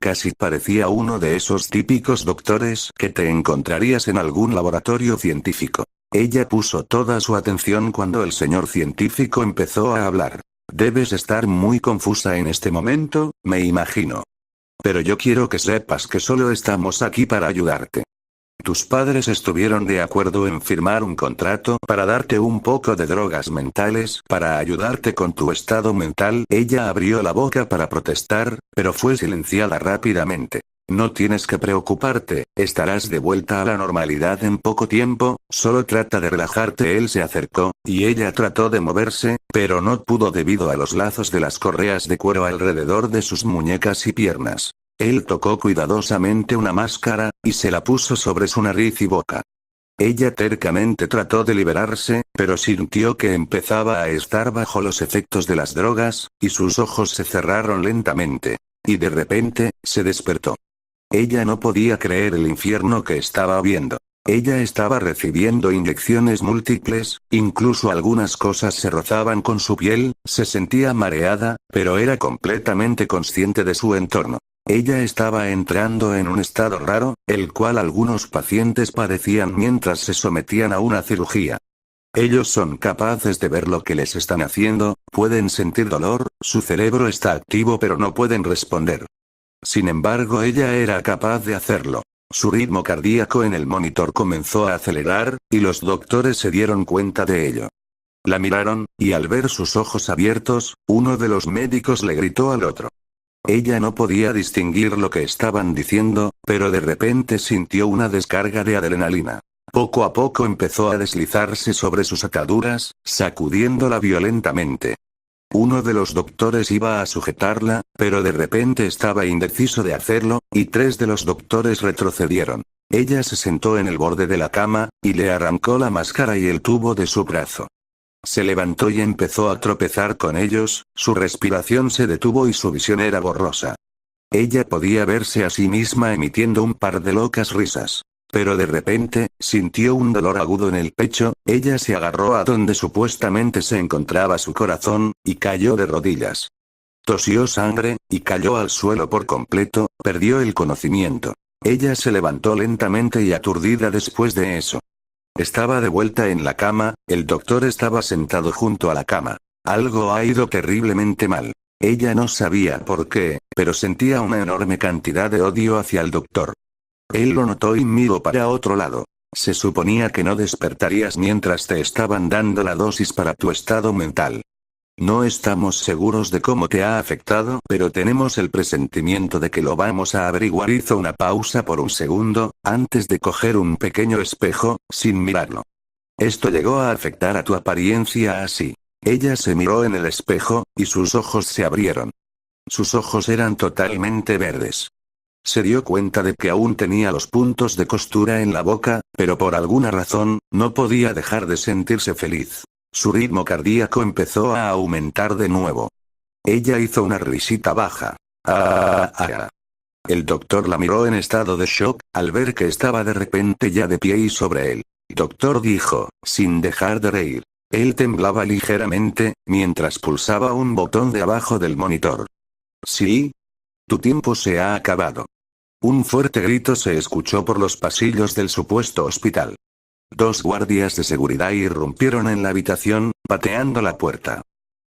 Casi parecía uno de esos típicos doctores que te encontrarías en algún laboratorio científico. Ella puso toda su atención cuando el señor científico empezó a hablar. Debes estar muy confusa en este momento, me imagino. Pero yo quiero que sepas que solo estamos aquí para ayudarte. Tus padres estuvieron de acuerdo en firmar un contrato para darte un poco de drogas mentales para ayudarte con tu estado mental. Ella abrió la boca para protestar, pero fue silenciada rápidamente. No tienes que preocuparte, estarás de vuelta a la normalidad en poco tiempo, solo trata de relajarte. Él se acercó, y ella trató de moverse, pero no pudo debido a los lazos de las correas de cuero alrededor de sus muñecas y piernas. Él tocó cuidadosamente una máscara, y se la puso sobre su nariz y boca. Ella tercamente trató de liberarse, pero sintió que empezaba a estar bajo los efectos de las drogas, y sus ojos se cerraron lentamente. Y de repente, se despertó. Ella no podía creer el infierno que estaba viendo. Ella estaba recibiendo inyecciones múltiples, incluso algunas cosas se rozaban con su piel, se sentía mareada, pero era completamente consciente de su entorno. Ella estaba entrando en un estado raro, el cual algunos pacientes padecían mientras se sometían a una cirugía. Ellos son capaces de ver lo que les están haciendo, pueden sentir dolor, su cerebro está activo pero no pueden responder. Sin embargo, ella era capaz de hacerlo. Su ritmo cardíaco en el monitor comenzó a acelerar, y los doctores se dieron cuenta de ello. La miraron, y al ver sus ojos abiertos, uno de los médicos le gritó al otro. Ella no podía distinguir lo que estaban diciendo, pero de repente sintió una descarga de adrenalina. Poco a poco empezó a deslizarse sobre sus ataduras, sacudiéndola violentamente. Uno de los doctores iba a sujetarla, pero de repente estaba indeciso de hacerlo, y 3 de los doctores retrocedieron. Ella se sentó en el borde de la cama, y le arrancó la máscara y el tubo de su brazo. Se levantó y empezó a tropezar con ellos, su respiración se detuvo y su visión era borrosa. Ella podía verse a sí misma emitiendo un par de locas risas. Pero de repente, sintió un dolor agudo en el pecho, ella se agarró a donde supuestamente se encontraba su corazón, y cayó de rodillas. Tosió sangre, y cayó al suelo por completo, perdió el conocimiento. Ella se levantó lentamente y aturdida después de eso. Estaba de vuelta en la cama, el doctor estaba sentado junto a la cama. Algo ha ido terriblemente mal. Ella no sabía por qué, pero sentía una enorme cantidad de odio hacia el doctor. Él lo notó y miró para otro lado. Se suponía que no despertarías mientras te estaban dando la dosis para tu estado mental. No estamos seguros de cómo te ha afectado, pero tenemos el presentimiento de que lo vamos a averiguar. Hizo una pausa por un segundo, antes de coger un pequeño espejo, sin mirarlo. Esto llegó a afectar a tu apariencia así. Ella se miró en el espejo, y sus ojos se abrieron. Sus ojos eran totalmente verdes. Se dio cuenta de que aún tenía los puntos de costura en la boca, pero por alguna razón, no podía dejar de sentirse feliz. Su ritmo cardíaco empezó a aumentar de nuevo. Ella hizo una risita baja. El doctor la miró en estado de shock, al ver que estaba de repente ya de pie y sobre él. Doctor dijo, sin dejar de reír. Él temblaba ligeramente, mientras pulsaba un botón de abajo del monitor. ¿Sí? Tu tiempo se ha acabado. Un fuerte grito se escuchó por los pasillos del supuesto hospital. 2 guardias de seguridad irrumpieron en la habitación, pateando la puerta.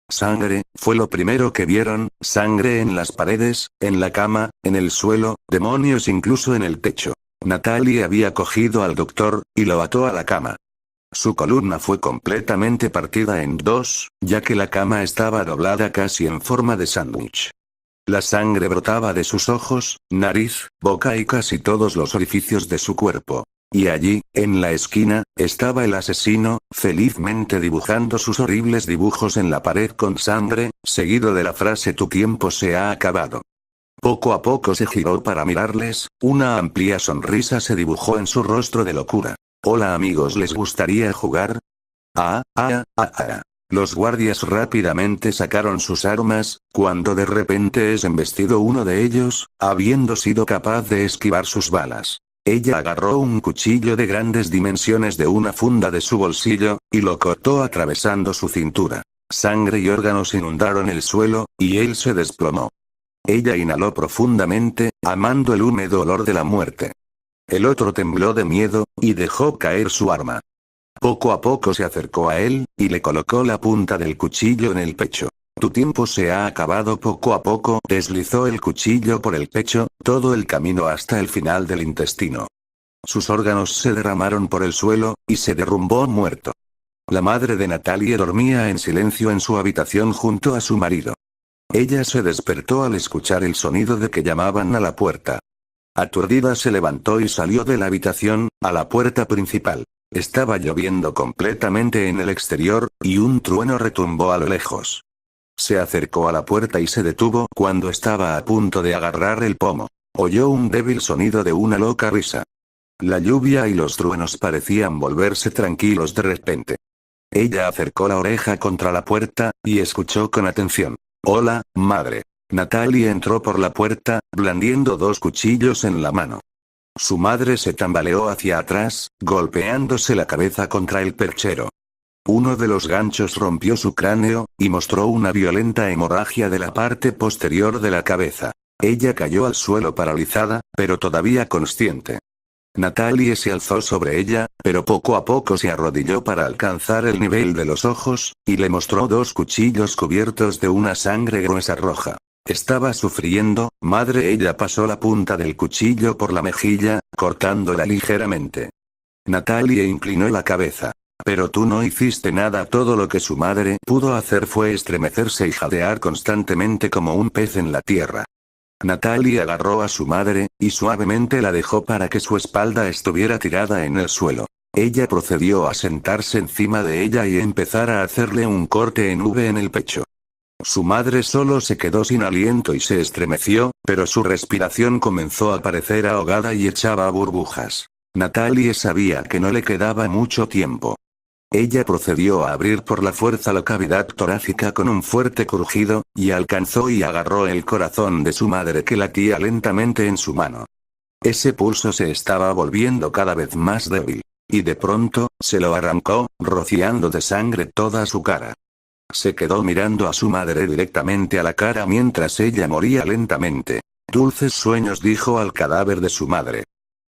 Sangre, fue lo primero que vieron, sangre en las paredes, en la cama, en el suelo, demonios incluso en el techo. Natalie había cogido al doctor, y lo ató a la cama. Su columna fue completamente partida en 2, ya que la cama estaba doblada casi en forma de sándwich. La sangre brotaba de sus ojos, nariz, boca y casi todos los orificios de su cuerpo. Y allí, en la esquina, estaba el asesino, felizmente dibujando sus horribles dibujos en la pared con sangre, seguido de la frase "tu tiempo se ha acabado". Poco a poco se giró para mirarles, una amplia sonrisa se dibujó en su rostro de locura. Hola amigos, ¿les gustaría jugar? Los guardias rápidamente sacaron sus armas, cuando de repente es embestido uno de ellos, habiendo sido capaz de esquivar sus balas. Ella agarró un cuchillo de grandes dimensiones de una funda de su bolsillo, y lo cortó atravesando su cintura. Sangre y órganos inundaron el suelo, y él se desplomó. Ella inhaló profundamente, amando el húmedo olor de la muerte. El otro tembló de miedo, y dejó caer su arma. Poco a poco se acercó a él, y le colocó la punta del cuchillo en el pecho. Tu tiempo se ha acabado. Poco a poco deslizó el cuchillo por el pecho, todo el camino hasta el final del intestino. Sus órganos se derramaron por el suelo, y se derrumbó muerto. La madre de Natalie dormía en silencio en su habitación junto a su marido. Ella se despertó al escuchar el sonido de que llamaban a la puerta. Aturdida se levantó y salió de la habitación, a la puerta principal. Estaba lloviendo completamente en el exterior, y un trueno retumbó a lo lejos. Se acercó a la puerta y se detuvo cuando estaba a punto de agarrar el pomo. Oyó un débil sonido de una loca risa. La lluvia y los truenos parecían volverse tranquilos de repente. Ella acercó la oreja contra la puerta, y escuchó con atención. Hola, madre. Natalie entró por la puerta, blandiendo 2 cuchillos en la mano. Su madre se tambaleó hacia atrás, golpeándose la cabeza contra el perchero. Uno de los ganchos rompió su cráneo, y mostró una violenta hemorragia de la parte posterior de la cabeza. Ella cayó al suelo paralizada, pero todavía consciente. Natalie se alzó sobre ella, pero poco a poco se arrodilló para alcanzar el nivel de los ojos, y le mostró 2 cuchillos cubiertos de una sangre gruesa roja. Estaba sufriendo, madre. Ella pasó la punta del cuchillo por la mejilla, cortándola ligeramente. Natalie inclinó la cabeza. Pero tú no hiciste nada. Todo lo que su madre pudo hacer fue estremecerse y jadear constantemente como un pez en la tierra. Natalie agarró a su madre, y suavemente la dejó para que su espalda estuviera tirada en el suelo. Ella procedió a sentarse encima de ella y empezar a hacerle un corte en V en el pecho. Su madre solo se quedó sin aliento y se estremeció, pero su respiración comenzó a parecer ahogada y echaba burbujas. Natalie sabía que no le quedaba mucho tiempo. Ella procedió a abrir por la fuerza la cavidad torácica con un fuerte crujido, y alcanzó y agarró el corazón de su madre que latía lentamente en su mano. Ese pulso se estaba volviendo cada vez más débil. Y de pronto, se lo arrancó, rociando de sangre toda su cara. Se quedó mirando a su madre directamente a la cara mientras ella moría lentamente. Dulces sueños, dijo al cadáver de su madre.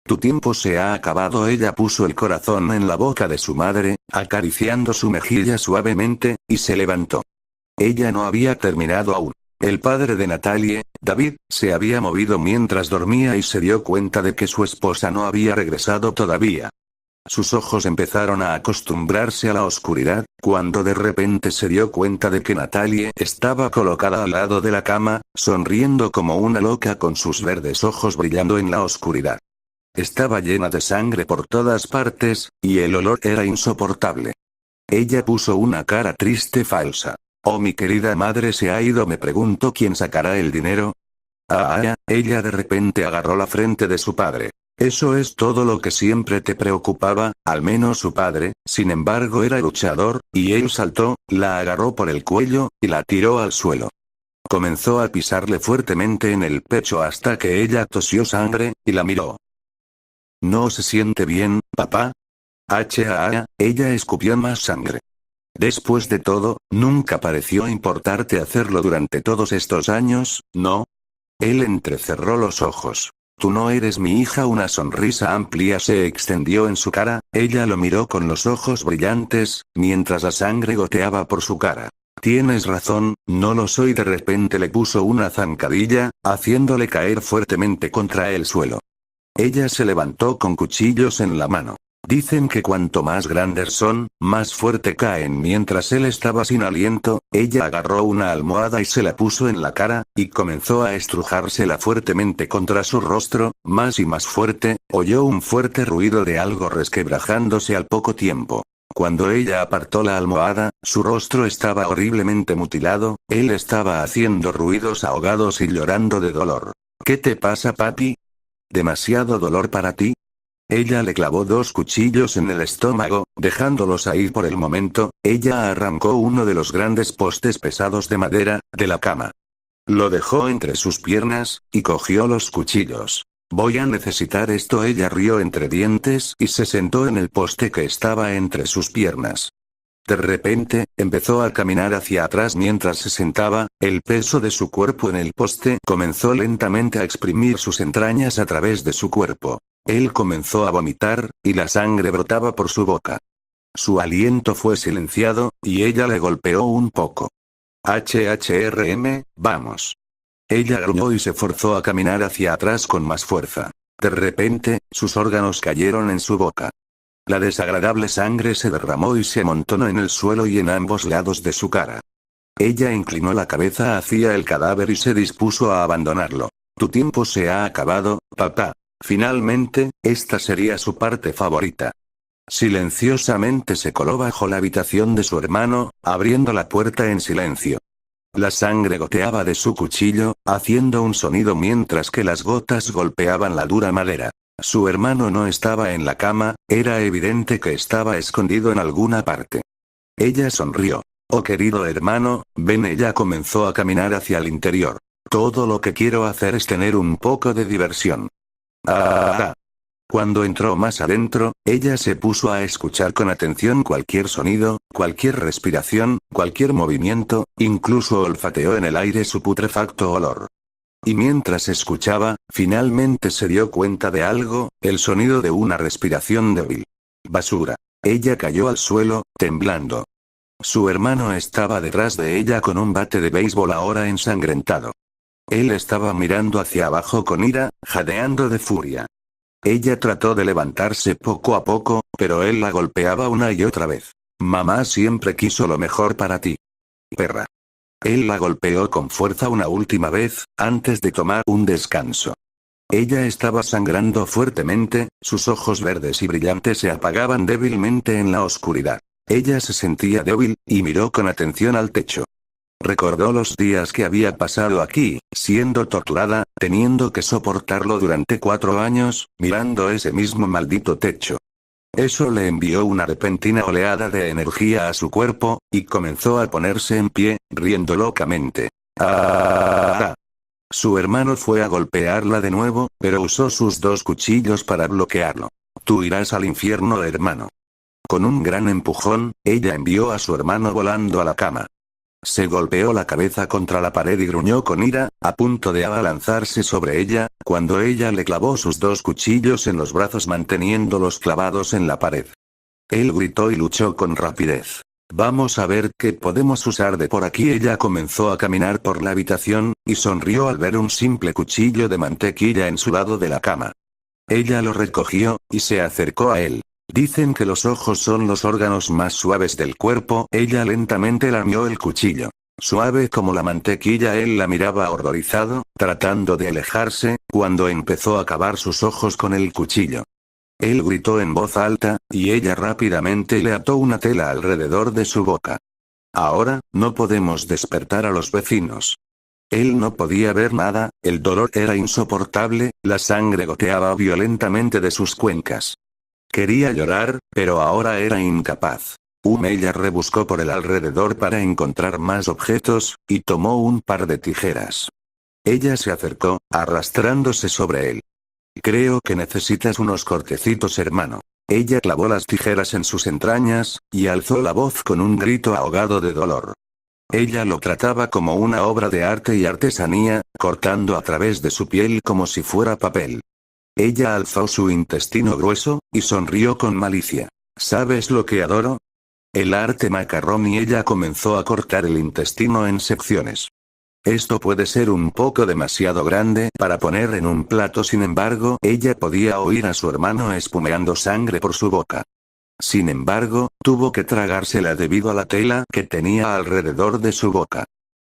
Tu tiempo se ha acabado. Ella puso el corazón en la boca de su madre, acariciando su mejilla suavemente, y se levantó. Ella no había terminado aún. El padre de Natalie, David, se había movido mientras dormía y se dio cuenta de que su esposa no había regresado todavía. Sus ojos empezaron a acostumbrarse a la oscuridad, cuando de repente se dio cuenta de que Natalie estaba colocada al lado de la cama, sonriendo como una loca con sus verdes ojos brillando en la oscuridad. Estaba llena de sangre por todas partes, y el olor era insoportable. Ella puso una cara triste falsa. Oh, mi querida madre se ha ido. Me pregunto quién sacará el dinero. Ella de repente agarró la frente de su padre. Eso es todo lo que siempre te preocupaba, al menos su padre, sin embargo era luchador, y él saltó, la agarró por el cuello, y la tiró al suelo. Comenzó a pisarle fuertemente en el pecho hasta que ella tosió sangre, y la miró. ¿No se siente bien, papá? Ella escupió más sangre. Después de todo, nunca pareció importarte hacerlo durante todos estos años, ¿no? Él entrecerró los ojos. Tú no eres mi hija. Una sonrisa amplia se extendió en su cara, ella lo miró con los ojos brillantes, mientras la sangre goteaba por su cara. Tienes razón, no lo soy. De repente le puso una zancadilla, haciéndole caer fuertemente contra el suelo. Ella se levantó con cuchillos en la mano. Dicen que cuanto más grandes son, más fuerte caen. Mientras él estaba sin aliento, ella agarró una almohada y se la puso en la cara, y comenzó a estrujársela fuertemente contra su rostro, más y más fuerte. Oyó un fuerte ruido de algo resquebrajándose al poco tiempo. Cuando ella apartó la almohada, su rostro estaba horriblemente mutilado, él estaba haciendo ruidos ahogados y llorando de dolor. ¿Qué te pasa, papi? ¿Demasiado dolor para ti? Ella le clavó 2 cuchillos en el estómago, dejándolos ahí por el momento. Ella arrancó uno de los grandes postes pesados de madera, de la cama. Lo dejó entre sus piernas, y cogió los cuchillos. Voy a necesitar esto. Ella rió entre dientes y se sentó en el poste que estaba entre sus piernas. De repente, empezó a caminar hacia atrás mientras se sentaba, el peso de su cuerpo en el poste comenzó lentamente a exprimir sus entrañas a través de su cuerpo. Él comenzó a vomitar, y la sangre brotaba por su boca. Su aliento fue silenciado, y ella le golpeó un poco. Vamos. Ella gruñó y se forzó a caminar hacia atrás con más fuerza. De repente, sus órganos cayeron en su boca. La desagradable sangre se derramó y se amontonó en el suelo y en ambos lados de su cara. Ella inclinó la cabeza hacia el cadáver y se dispuso a abandonarlo. Tu tiempo se ha acabado, papá. Finalmente, esta sería su parte favorita. Silenciosamente se coló bajo la habitación de su hermano, abriendo la puerta en silencio. La sangre goteaba de su cuchillo, haciendo un sonido mientras que las gotas golpeaban la dura madera. Su hermano no estaba en la cama, era evidente que estaba escondido en alguna parte. Ella sonrió. Oh, querido hermano, ven. Ella comenzó a caminar hacia el interior. Todo lo que quiero hacer es tener un poco de diversión. Cuando entró más adentro, ella se puso a escuchar con atención cualquier sonido, cualquier respiración, cualquier movimiento, incluso olfateó en el aire su putrefacto olor. Y mientras escuchaba, finalmente se dio cuenta de algo, el sonido de una respiración débil. Basura. Ella cayó al suelo, temblando. Su hermano estaba detrás de ella con un bate de béisbol ahora ensangrentado. Él estaba mirando hacia abajo con ira, jadeando de furia. Ella trató de levantarse poco a poco, pero él la golpeaba una y otra vez. Mamá siempre quiso lo mejor para ti. Perra. Él la golpeó con fuerza una última vez, antes de tomar un descanso. Ella estaba sangrando fuertemente, sus ojos verdes y brillantes se apagaban débilmente en la oscuridad. Ella se sentía débil, y miró con atención al techo. Recordó los días que había pasado aquí, siendo torturada, teniendo que soportarlo durante 4 años, mirando ese mismo maldito techo. Eso le envió una repentina oleada de energía a su cuerpo, y comenzó a ponerse en pie, riendo locamente. ¡Ah! Su hermano fue a golpearla de nuevo, pero usó sus dos cuchillos para bloquearlo. Tú irás al infierno, hermano. Con un gran empujón, ella envió a su hermano volando a la cama. Se golpeó la cabeza contra la pared y gruñó con ira, a punto de abalanzarse sobre ella, cuando ella le clavó sus dos cuchillos en los brazos manteniéndolos clavados en la pared. Él gritó y luchó con rapidez. Vamos a ver qué podemos usar de por aquí. Ella comenzó a caminar por la habitación, y sonrió al ver un simple cuchillo de mantequilla en su lado de la cama. Ella lo recogió, y se acercó a él. Dicen que los ojos son los órganos más suaves del cuerpo. Ella lentamente lamió el cuchillo. Suave como la mantequilla, él la miraba horrorizado, tratando de alejarse, cuando empezó a cavar sus ojos con el cuchillo. Él gritó en voz alta, y ella rápidamente le ató una tela alrededor de su boca. Ahora, no podemos despertar a los vecinos. Él no podía ver nada, el dolor era insoportable, la sangre goteaba violentamente de sus cuencas. Quería llorar, pero ahora era incapaz. Ella rebuscó por el alrededor para encontrar más objetos, y tomó un par de tijeras. Ella se acercó, arrastrándose sobre él. Creo que necesitas unos cortecitos, hermano. Ella clavó las tijeras en sus entrañas, y alzó la voz con un grito ahogado de dolor. Ella lo trataba como una obra de arte y artesanía, cortando a través de su piel como si fuera papel. Ella alzó su intestino grueso, y sonrió con malicia. ¿Sabes lo que adoro? El arte macarrón. Y ella comenzó a cortar el intestino en secciones. Esto puede ser un poco demasiado grande para poner en un plato, sin embargo, ella podía oír a su hermano espumeando sangre por su boca. Sin embargo, tuvo que tragársela debido a la tela que tenía alrededor de su boca.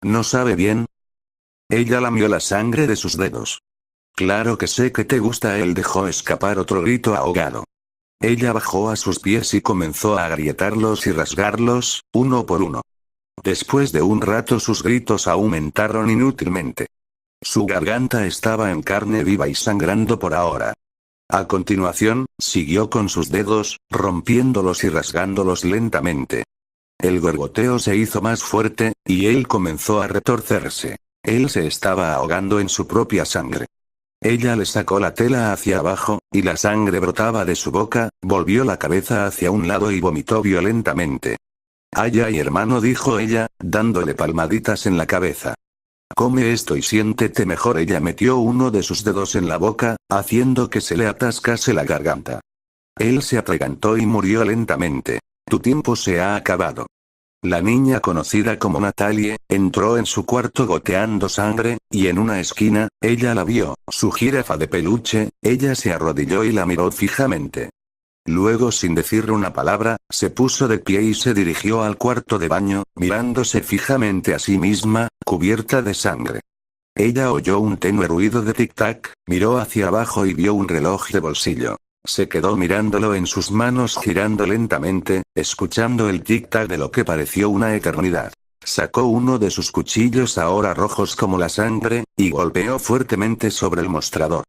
¿No sabe bien? Ella lamió la sangre de sus dedos. Claro que sé que te gusta. Él dejó escapar otro grito ahogado. Ella bajó a sus pies y comenzó a agrietarlos y rasgarlos, uno por uno. Después de un rato sus gritos aumentaron inútilmente. Su garganta estaba en carne viva y sangrando por ahora. A continuación, siguió con sus dedos, rompiéndolos y rasgándolos lentamente. El gorgoteo se hizo más fuerte, y él comenzó a retorcerse. Él se estaba ahogando en su propia sangre. Ella le sacó la tela hacia abajo, y la sangre brotaba de su boca, volvió la cabeza hacia un lado y vomitó violentamente. Ay, ay, hermano, dijo ella, dándole palmaditas en la cabeza. Come esto y siéntete mejor. Ella metió uno de sus dedos en la boca, haciendo que se le atascase la garganta. Él se atragantó y murió lentamente. Tu tiempo se ha acabado. La niña conocida como Natalie, entró en su cuarto goteando sangre, y en una esquina, ella la vio, su jirafa de peluche. Ella se arrodilló y la miró fijamente. Luego, sin decir una palabra, se puso de pie y se dirigió al cuarto de baño, mirándose fijamente a sí misma, cubierta de sangre. Ella oyó un tenue ruido de tic-tac, miró hacia abajo y vio un reloj de bolsillo. Se quedó mirándolo en sus manos girando lentamente, escuchando el tic-tac de lo que pareció una eternidad. Sacó uno de sus cuchillos ahora rojos como la sangre, y golpeó fuertemente sobre el mostrador.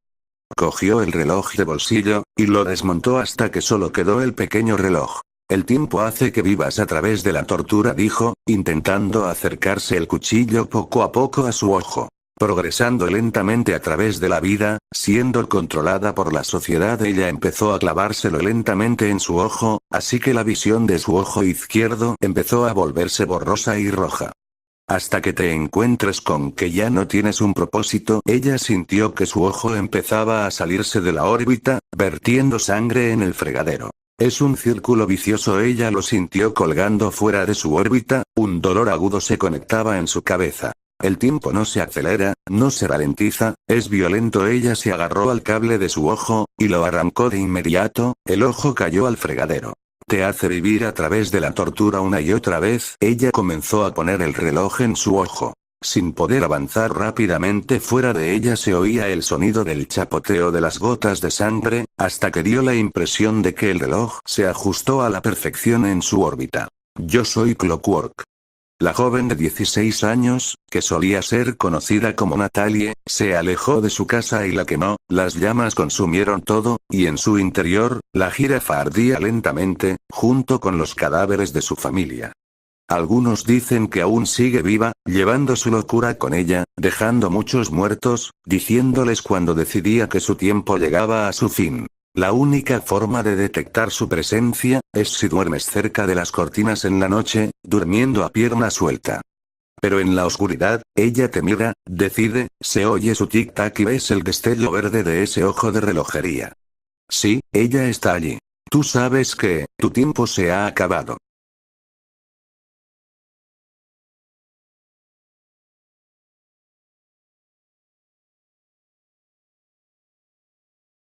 Cogió el reloj de bolsillo, y lo desmontó hasta que solo quedó el pequeño reloj. El tiempo hace que vivas a través de la tortura, dijo, intentando acercarse el cuchillo poco a poco a su ojo. Progresando lentamente a través de la vida, siendo controlada por la sociedad, ella empezó a clavárselo lentamente en su ojo, así que la visión de su ojo izquierdo empezó a volverse borrosa y roja. Hasta que te encuentres con que ya no tienes un propósito. Ella sintió que su ojo empezaba a salirse de la órbita, vertiendo sangre en el fregadero. Es un círculo vicioso. Ella lo sintió colgando fuera de su órbita, un dolor agudo se conectaba en su cabeza. El tiempo no se acelera, no se ralentiza, es violento. Ella se agarró al cable de su ojo, y lo arrancó de inmediato, el ojo cayó al fregadero. Te hace vivir a través de la tortura una y otra vez. Ella comenzó a poner el reloj en su ojo. Sin poder avanzar rápidamente, fuera de ella se oía el sonido del chapoteo de las gotas de sangre, hasta que dio la impresión de que el reloj se ajustó a la perfección en su órbita. Yo soy Clockwork. La joven de 16 años, que solía ser conocida como Natalie, se alejó de su casa y la quemó, las llamas consumieron todo, y en su interior, la jirafa ardía lentamente, junto con los cadáveres de su familia. Algunos dicen que aún sigue viva, llevando su locura con ella, dejando muchos muertos, diciéndoles cuando decidía que su tiempo llegaba a su fin. La única forma de detectar su presencia, es si duermes cerca de las cortinas en la noche, durmiendo a pierna suelta. Pero en la oscuridad, ella te mira, decide, se oye su tic-tac y ves el destello verde de ese ojo de relojería. Sí, ella está allí. Tú sabes que, tu tiempo se ha acabado.